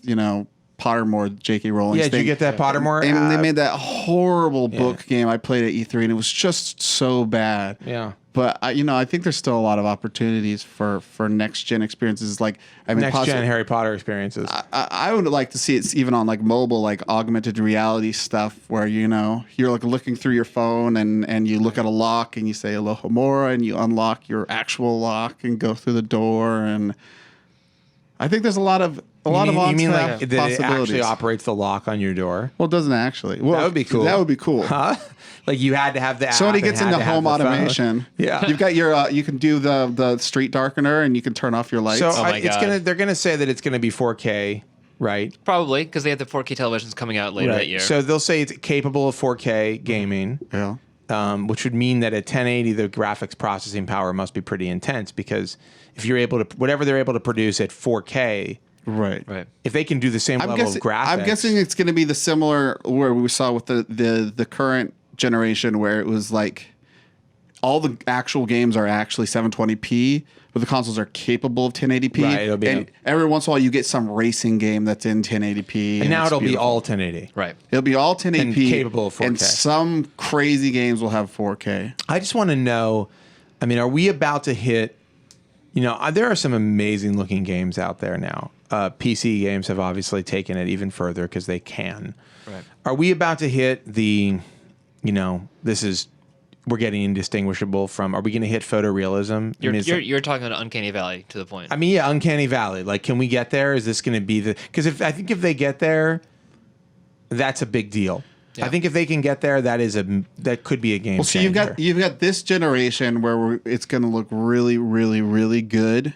B: Pottermore, J.K. Rowling.
A: Yeah, did you get that Pottermore?
B: And they made that horrible book game I played at E3, and it was just so bad.
A: Yeah.
B: But I think there's still a lot of opportunities for next gen experiences. Like
A: next gen Harry Potter experiences.
B: I would like to see it even on like mobile, like augmented reality stuff, where you're like looking through your phone and you look at a lock and you say Alohomora and you unlock your actual lock and go through the door. And I think there's a lot of
A: you mean like
B: possibilities.
A: that it actually operates the lock on your door?
B: Well, it doesn't actually. Well,
A: that would be cool.
B: That would be cool.
A: Huh? Like you had to have the app.
B: Sony gets into home automation.
A: Yeah,
B: you've got your you can do the street darkener and you can turn off your lights.
A: So they're gonna say that it's gonna be 4K, right?
C: Probably because they have the 4K televisions coming out later that year.
A: So they'll say it's capable of 4K gaming.
B: Yeah.
A: Which would mean that at 1080 the graphics processing power must be pretty intense, because if you're able to whatever they're able to produce at 4K.
B: Right.
A: If they can do the same level of graphics,
B: I'm guessing it's going to be the similar where we saw with the current generation, where it was like all the actual games are actually 720p, but the consoles are capable of 1080p.
A: Right.
B: And every once in a while, you get some racing game that's in 1080p,
A: and now it'll
B: beautiful.
A: be all 1080.
C: Right.
B: It'll be all 1080p
A: and capable of 4K.
B: And some crazy games will have 4K.
A: I just want to know. I mean, are we about to hit? There are some amazing looking games out there now. PC games have obviously taken it even further because they can.
C: Right.
A: Are we about to hit the, we're getting indistinguishable from, are we going to hit photorealism?
C: You're talking about Uncanny Valley to the point.
A: I mean, yeah, Uncanny Valley. Like, can we get there? Is this going to be because I think if they get there, that's a big deal. Yeah. I think if they can get there, that could be a game.
B: Well, so
A: changer.
B: you've got this generation where it's going to look really, really, really good.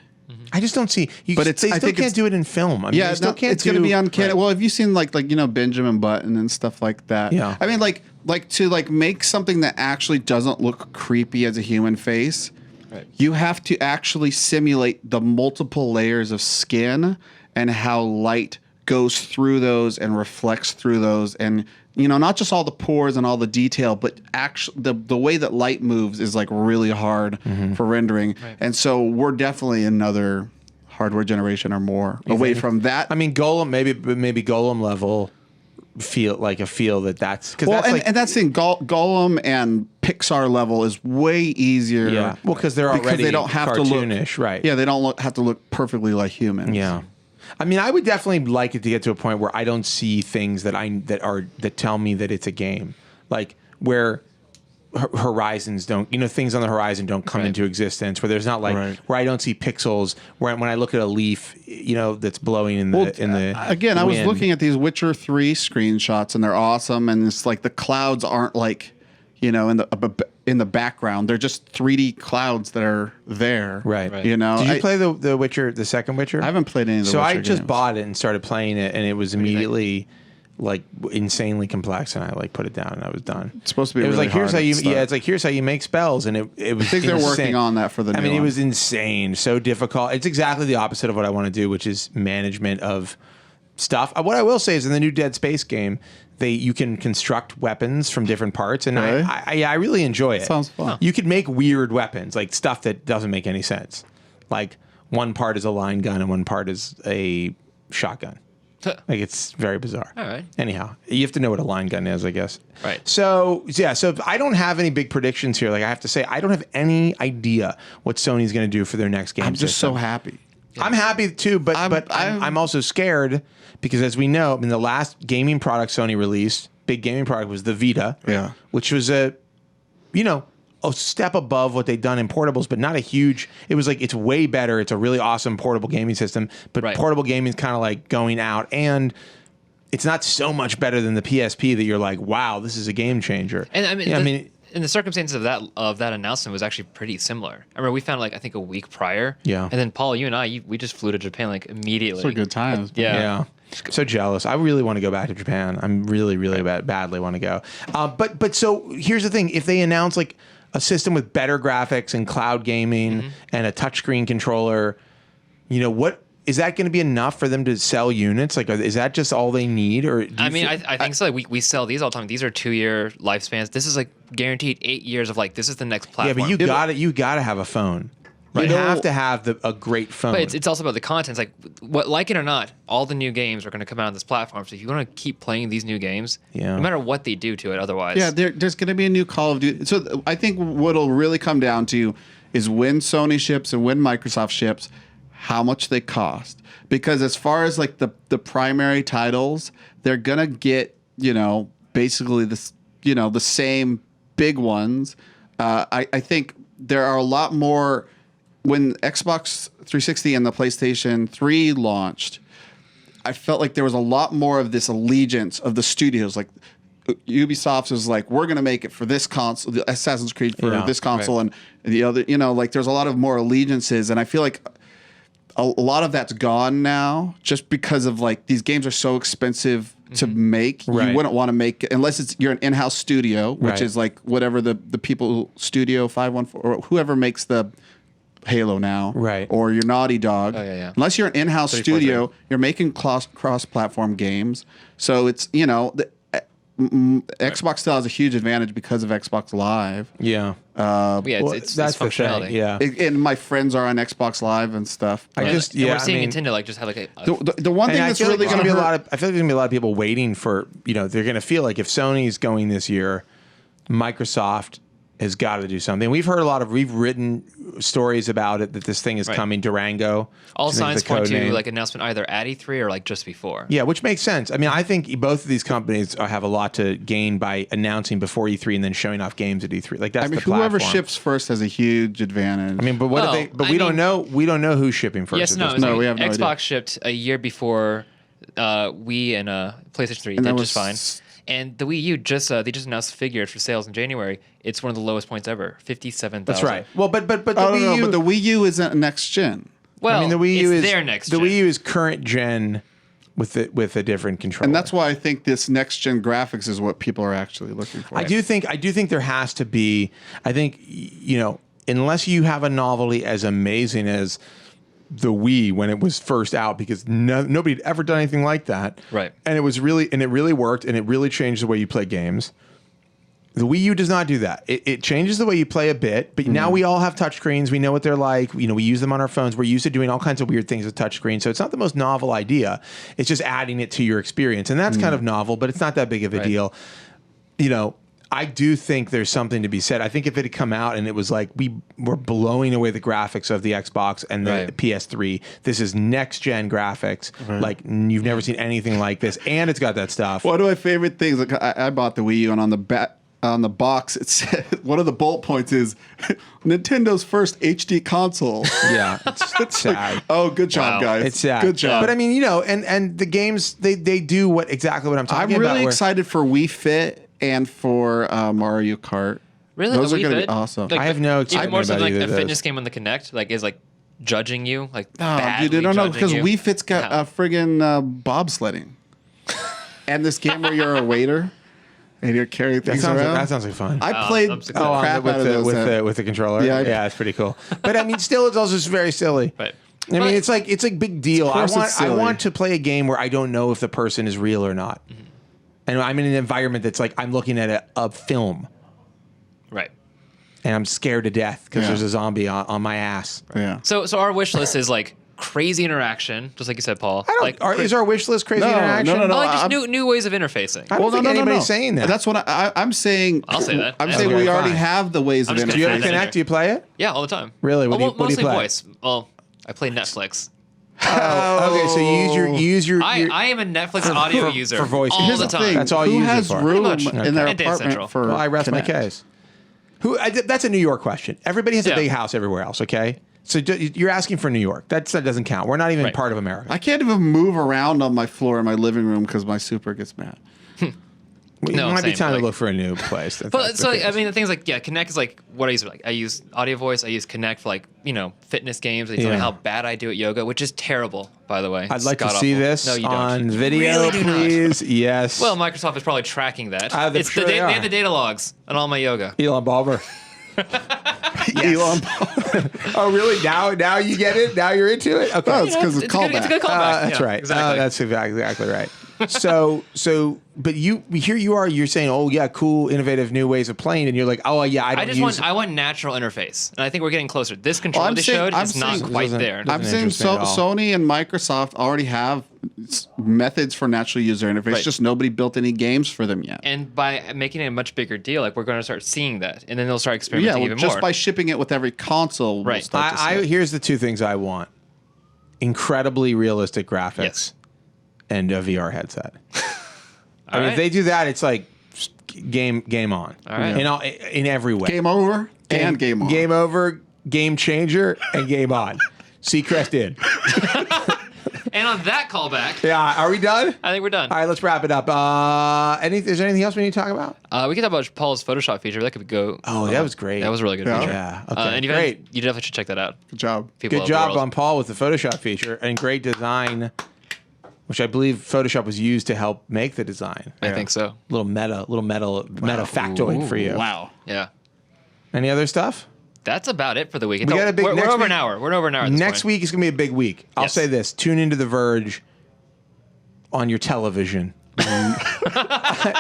A: I just don't see.
B: But
A: they still can't do it in film. I mean,
B: it's going to be uncanny. Right. Well, have you seen like Benjamin Button and stuff like that?
A: Yeah.
B: I mean, like to make something that actually doesn't look creepy as a human face. Right. You have to actually simulate the multiple layers of skin and how light goes through those and reflects through those, and not just all the pores and all the detail, but actually the way that light moves is like really hard for rendering. Right. And so we're definitely another hardware generation or more away from that.
A: I mean, Golem, maybe Golem level feel that's because
B: and that's in Golem and Pixar level is way easier.
A: Yeah. Well, because they're already
B: they don't have
A: cartoonish,
B: to look,
A: right?
B: Yeah, they don't have to look perfectly like humans.
A: Yeah. I mean, I would definitely like it to get to a point where I don't see things that tell me that it's a game, like where horizons don't, things on the horizon don't come into existence, where there's not like where I don't see pixels, where when I look at a leaf, that's blowing in the
B: again,
A: the
B: I was
A: wind.
B: looking at these Witcher 3 screenshots and they're awesome, and it's like the clouds aren't like in the background. They're just 3D clouds that are there.
A: Right.
B: Did
A: you play the Witcher, the second Witcher?
B: I haven't played any of the
A: Witcher
B: Witcher
A: games. So I just
B: games.
A: bought it and started playing it, and it was immediately like insanely complex, and I like put it down and I was done.
B: It's supposed to be.
A: It was
B: really
A: like here's
B: hard
A: how you
B: at start.
A: it's like here's how you make spells, and it was.
B: I think they're working on that for the.
A: I mean, it was insane, so difficult. It's exactly the opposite of what I want to do, which is management of stuff. What I will say is in the new Dead Space game, you can construct weapons from different parts, and
B: really?
A: I really enjoy it.
B: Sounds fun.
A: You could make weird weapons, like stuff that doesn't make any sense. Like one part is a line gun and one part is a shotgun. Like, it's very bizarre.
C: All right.
A: Anyhow, you have to know what a line gun is, I guess.
C: Right.
A: So, yeah, so I don't have any big predictions here. Like, I have to say, I don't have any idea what Sony's going to do for their next game
B: I'm just
A: system.
B: so happy.
A: I'm happy too, but I'm also scared because, as we know, in the last gaming product Sony released, big gaming product, was the Vita, which was a step above what they'd done in portables, but not a huge. It was like, it's way better. It's a really awesome portable gaming system, but portable gaming is kind of like going out, and it's not so much better than the PSP that you're like, wow, this is a game changer.
C: And I mean, and the circumstances of that announcement was actually pretty similar. I remember we found, like, I think a week prior.
A: Yeah.
C: And then Paul, you and I, we just flew to Japan like immediately.
B: Those are good times.
A: Yeah. So jealous. I really want to go back to Japan. I'm really, really badly want to go. But so here's the thing: if they announce like a system with better graphics and cloud gaming and a touchscreen controller, what is that going to be enough for them to sell units? Like, is that just all they need? Or
C: I think so. Like, we sell these all the time. These are 2-year lifespans. This is like guaranteed 8 years of, like, this is the next platform.
A: Yeah, but you got to have a phone. You have to have a great phone.
C: But it's also about the content. It's like, like it or not, all the new games are going to come out on this platform. So if you want to keep playing these new games, no matter what they do to it otherwise.
B: Yeah, there's going to be a new Call of Duty. So I think what'll really come down to is when Sony ships and when Microsoft ships, how much they cost. Because as far as like the primary titles, they're going to get, basically the same big ones. I think there are a lot more. When Xbox 360 and the PlayStation 3 launched, I felt like there was a lot more of this allegiance of the studios. Like, Ubisoft was like, we're going to make it for this console, the Assassin's Creed for this console, and the other, like, there's a lot of more allegiances. And I feel like a lot of that's gone now, just because of, like, these games are so expensive to make. You wouldn't want to make it unless you're an in-house studio, which is like whatever the people, Studio 514 or whoever makes the Halo now, or your Naughty Dog. Unless you're an in-house studio, you're making cross-platform games. So it's, Xbox still has a huge advantage because of Xbox Live.
C: It's
A: that's
C: functionality.
A: The thing,
B: And my friends are on Xbox Live and stuff.
C: We're seeing Nintendo like just have like
B: the one thing that's really going to
A: be a lot of. I feel like there's going to be a lot of people waiting for. They're going to feel like if Sony's going this year, Microsoft has got to do something. We've written stories about it, that this thing is coming. Durango.
C: All signs point to like announcement either at E3 or like just before.
A: Yeah, which makes sense. I mean, I think both of these companies have a lot to gain by announcing before E3 and then showing off games at E3. Like, that's the platform.
B: Whoever ships first has a huge advantage.
A: I mean, but what if they? But we don't know. We don't know who's shipping first.
C: Yes,
B: no, we have no
C: Xbox
B: idea.
C: shipped a year before Wii and PlayStation 3. Did just fine. And the Wii U they just announced figures for sales in January. It's one of the lowest points ever, 57,000.
A: That's right. Well, but the Wii U,
B: but the Wii U isn't next gen.
C: Well,
A: I mean, the Wii U is
C: their next
A: the
C: gen.
A: Wii U is current gen with a different controller.
B: And that's why I think this next gen graphics is what people are actually looking for.
A: I do think there has to be. I think unless you have a novelty as amazing as the Wii when it was first out, because nobody had ever done anything like that.
C: Right.
A: And it really worked, and it really changed the way you play games. The Wii U does not do that. It changes the way you play a bit, but now we all have touchscreens. We know what they're like. We use them on our phones. We're used to doing all kinds of weird things with touchscreens. So it's not the most novel idea. It's just adding it to your experience. And that's kind of novel, but it's not that big of a deal. I do think there's something to be said. I think if it had come out and it was like we were blowing away the graphics of the Xbox and the PS3, this is next gen graphics. Like, you've never seen anything like this, and it's got that stuff.
B: One of my favorite things, like I bought the Wii U, and on the box, it said one of the bullet points is Nintendo's first HD console.
A: Yeah, it's sad.
B: Like, oh, good job, guys.
A: It's sad.
B: Good job.
A: But I mean, and the games they do exactly what I'm talking
B: I'm
A: about.
B: really excited for Wii Fit and for Mario Kart.
C: Really,
B: those are
C: going to
B: be awesome.
A: I have no
C: even
A: excitement
C: more so
A: about
C: than like
A: either
C: a
A: of
C: fitness
A: those.
C: game on the Kinect, like is like judging you, like
B: Oh,
C: badly
B: dude, I don't know, because
C: judging you.
B: Wii Fit's got friggin' bobsledding, and this game where you're a waiter and you're carrying things around.
A: That sounds like fun.
B: I played
C: I'm
B: the
C: successful.
B: crap out of those.
A: with the controller.
B: Yeah,
A: it's pretty cool. But I mean, still, it's also just very silly.
C: Right.
A: I mean, it's like big deal. I
B: course it's
A: I
B: silly.
A: want to play a game where I don't know if the person is real or not, and I'm in an environment that's like I'm looking at a film,
C: Right.
A: and I'm scared to death because there's a zombie on my ass.
B: Yeah.
C: So our wish list is like crazy interaction, just like you said, Paul.
A: Is our wish list crazy
B: No,
A: interaction?
B: no, no.
C: Just new ways of interfacing.
A: I don't think anybody's saying that.
B: That's what I'm saying.
C: I'll say that.
B: I'm
C: Yeah.
B: saying
A: Okay,
B: we already
A: fine.
B: have the ways of
C: I'm just
A: Do you
C: gonna
A: have
B: interfacing.
A: Connect? Do you play it?
C: Yeah, all the time.
A: Really? What do you
C: mostly
A: play?
C: voice. Well, I play Netflix.
A: Oh, okay. So you use your.
C: I am a Netflix audio user
A: for voice.
C: all
B: Here's
C: the
B: the
C: time.
B: thing.
A: That's all
B: Who
A: you use it
B: has
A: for?
B: room
C: Pretty much.
B: in their
C: And Dance Central.
B: apartment for
A: Well, I rest
B: Connect?
A: my case. That's a New York question. Everybody has a
C: Yeah.
A: big house everywhere else. Okay. So you're asking for New York. That doesn't count. We're not even
C: Right.
A: part of America.
B: I can't even move around on my floor in my living room because my super gets mad.
A: It
C: No,
A: might be
C: same,
A: time
C: like-
A: to look for a new place.
C: But so I mean, the things like Connect is like what I use. Like I use audio voice. I use Connect for like fitness games. They tell me
A: Yeah.
C: how bad I do at yoga, which is terrible, by the way.
A: I'd
C: It's
A: like to
C: god-awful.
A: see this
C: No, you
A: on
C: don't. You
A: video,
C: really do not.
A: please. Yes.
C: Well, Microsoft is probably tracking that.
A: I'm
C: It's
A: sure
C: the
A: they
C: they
A: are.
C: have the data logs on all my yoga.
A: Elon Balmer.
B: Elon.
A: Oh, really? Now you get it? Now you're into it? Okay.
B: No, it's because it's
C: It's a good
B: callback.
C: callback.
A: That's
C: Yeah,
A: right.
C: Exactly.
A: That's exactly right. But here you are. You're saying, oh yeah, cool, innovative new ways of playing, and you're like, oh yeah, I
C: want natural interface, and I think we're getting closer. This controller
B: I'm
C: they
B: saying-
C: showed
B: I'm
C: is not
B: saying-
C: quite
A: Doesn't-
C: there.
A: doesn't-
B: I'm saying
A: interesting at all.
B: Sony and Microsoft already have methods for natural user interface.
C: Right.
B: Just nobody built any games for them yet.
C: And by making it a much bigger deal, like we're going to start seeing that, and then they'll start
B: Yeah,
C: experimenting
B: well,
C: even
B: just
C: more.
B: by shipping it with every console, we'll
C: Right.
B: start to see it.
A: Here's the two things I want: incredibly realistic graphics
C: Yes.
A: and a VR headset. I
C: All
A: mean,
C: right.
A: if they do that, it's like game on.
C: All right.
A: In every way.
B: Game over and game on.
A: Game over, game changer, and game on. Seacrest in.
C: And on that callback,
A: Yeah, are we done?
C: I think we're done.
A: All right, let's wrap it up. Is there anything else we need to talk about?
C: We can talk about Paul's Photoshop feature. That could go.
A: Oh, that was great.
C: That was a really good
B: Yeah.
C: feature.
A: Yeah, okay,
C: And you
A: great.
C: you definitely should check that out.
B: Good job.
C: People
A: Good
C: of the
A: job
C: world.
A: on Paul with the Photoshop feature and great design, which I believe Photoshop was used to help make the design.
C: I think so.
A: Little meta factoid for you.
B: Wow.
C: Yeah.
A: Any other stuff?
C: That's about it for the week.
A: We got a big
C: we're
A: next
C: over
A: week-
C: an hour. We're over an hour. At this
A: Next
C: point.
A: week is going to be a big week. I'll
C: Yes.
A: say this: tune into the Verge on your television.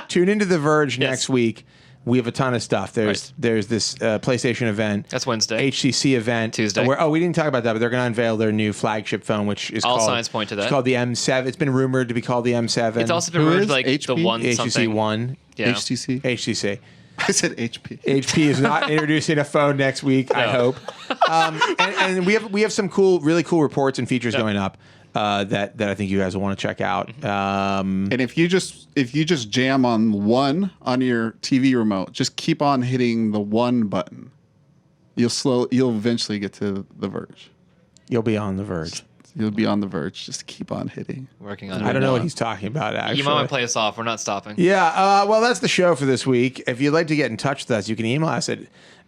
A: Tune into the Verge
C: Yes.
A: next week. We have a ton of stuff. There's this PlayStation event.
C: That's Wednesday.
A: HCC event
C: Tuesday.
A: We didn't talk about that, but they're going to unveil their new flagship phone, which is
C: All
A: called,
C: signs point to that.
A: It's called the M7. It's been rumored to be called the M7.
C: It's also been
B: Who
C: rumored
B: is
C: like
B: HP?
C: the one
A: HTC
C: something.
A: One.
C: Yeah.
B: HTC.
A: HTC.
B: I said HP.
A: HP is not introducing a phone next week. I
C: No.
A: hope. And we have some really cool reports and features going up that I think you guys will want to check out.
B: And if you just jam on one on your TV remote, just keep on hitting the one button. You'll eventually get to the Verge.
A: You'll be on the Verge.
B: You'll be on the Verge. Just keep on hitting.
C: Working on it.
A: I don't know what he's talking about. Actually,
C: You might want to play us off. We're not stopping.
A: Yeah, well, that's the show for this week. If you'd like to get in touch with us, you can email us at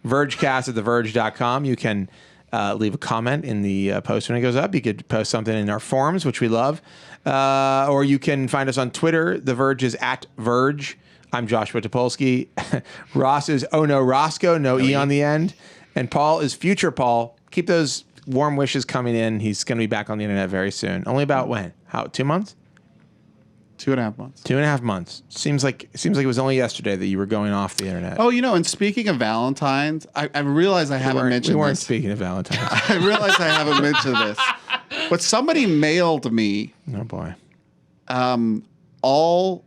A: vergecast@theverge.com. You can leave a comment in the post when it goes up. You could post something in our forums, which we love. Or you can find us on Twitter. The Verge is at Verge. I'm Joshua Topolsky. Ross is Roscoe, no E on the end. And Paul is Future Paul. Keep those warm wishes coming in. He's going to be back on the internet very soon. Only about when? 2 months?
B: 2.5 months.
A: 2.5 months. Seems like it was only yesterday that you were going off the internet.
B: Oh, and speaking of Valentine's, I realize I haven't mentioned
A: we weren't
B: this.
A: speaking of Valentine's.
B: I realize I haven't mentioned this. But somebody mailed me
A: Oh boy.
B: all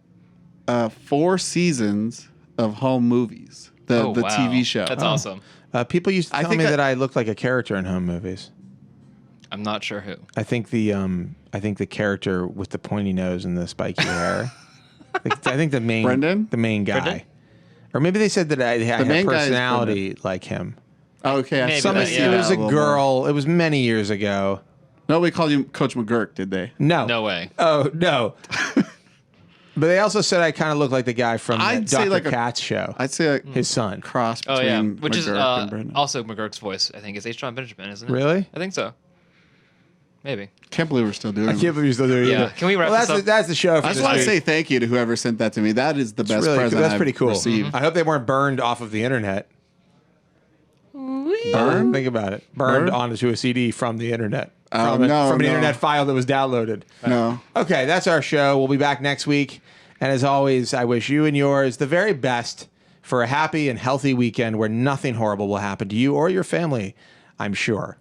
B: 4 seasons of Home Movies, the
C: wow.
B: TV show.
C: That's awesome.
A: People used to
B: I
A: tell
B: think
A: me
B: that-
A: that I look like a character in home movies.
C: I'm not sure who.
A: I think the character with the pointy nose and the spiky hair. I think the main
B: Brendan?
A: the main guy.
C: Brendan?
A: Or maybe they said that I had
B: main
A: a
B: guy is
A: personality like him.
B: Okay,
C: Maybe
A: It
C: Yeah.
A: was a
B: little more.
A: girl. It was many years ago.
B: Nobody called you Coach McGurk, did they?
A: No.
C: No way.
A: Oh, no. But they also said I kind of look like the guy from
B: I'd
A: that
B: say
A: Dr.
B: like a-
A: Katz show.
B: I'd say a
A: His son.
B: cross
C: Oh
B: between
C: yeah, which is
B: McGurk and Brendan.
C: also McGurk's voice. I think is H. John Benjamin, isn't it?
A: Really?
C: I think so. Maybe.
B: Can't believe we're still doing
A: I
B: it.
A: can't believe you're still there
C: Yeah.
A: either.
C: Can we wrap
A: well,
C: this up?
A: that's the show for
B: I
A: this
B: just want to
A: week.
B: say thank you to whoever sent that to me. That is the best
A: Really,
B: present
A: that's
B: I've
A: pretty cool.
B: received.
A: I hope they weren't burned off of the internet.
B: Burned?
A: Think about it. Burned
B: Burned?
A: onto a CD from the internet.
B: Oh,
A: From
B: no,
A: an
B: no.
A: internet file that was downloaded.
B: No.
A: Okay, that's our show. We'll be back next week. And as always, I wish you and yours the very best for a happy and healthy weekend where nothing horrible will happen to you or your family, I'm sure.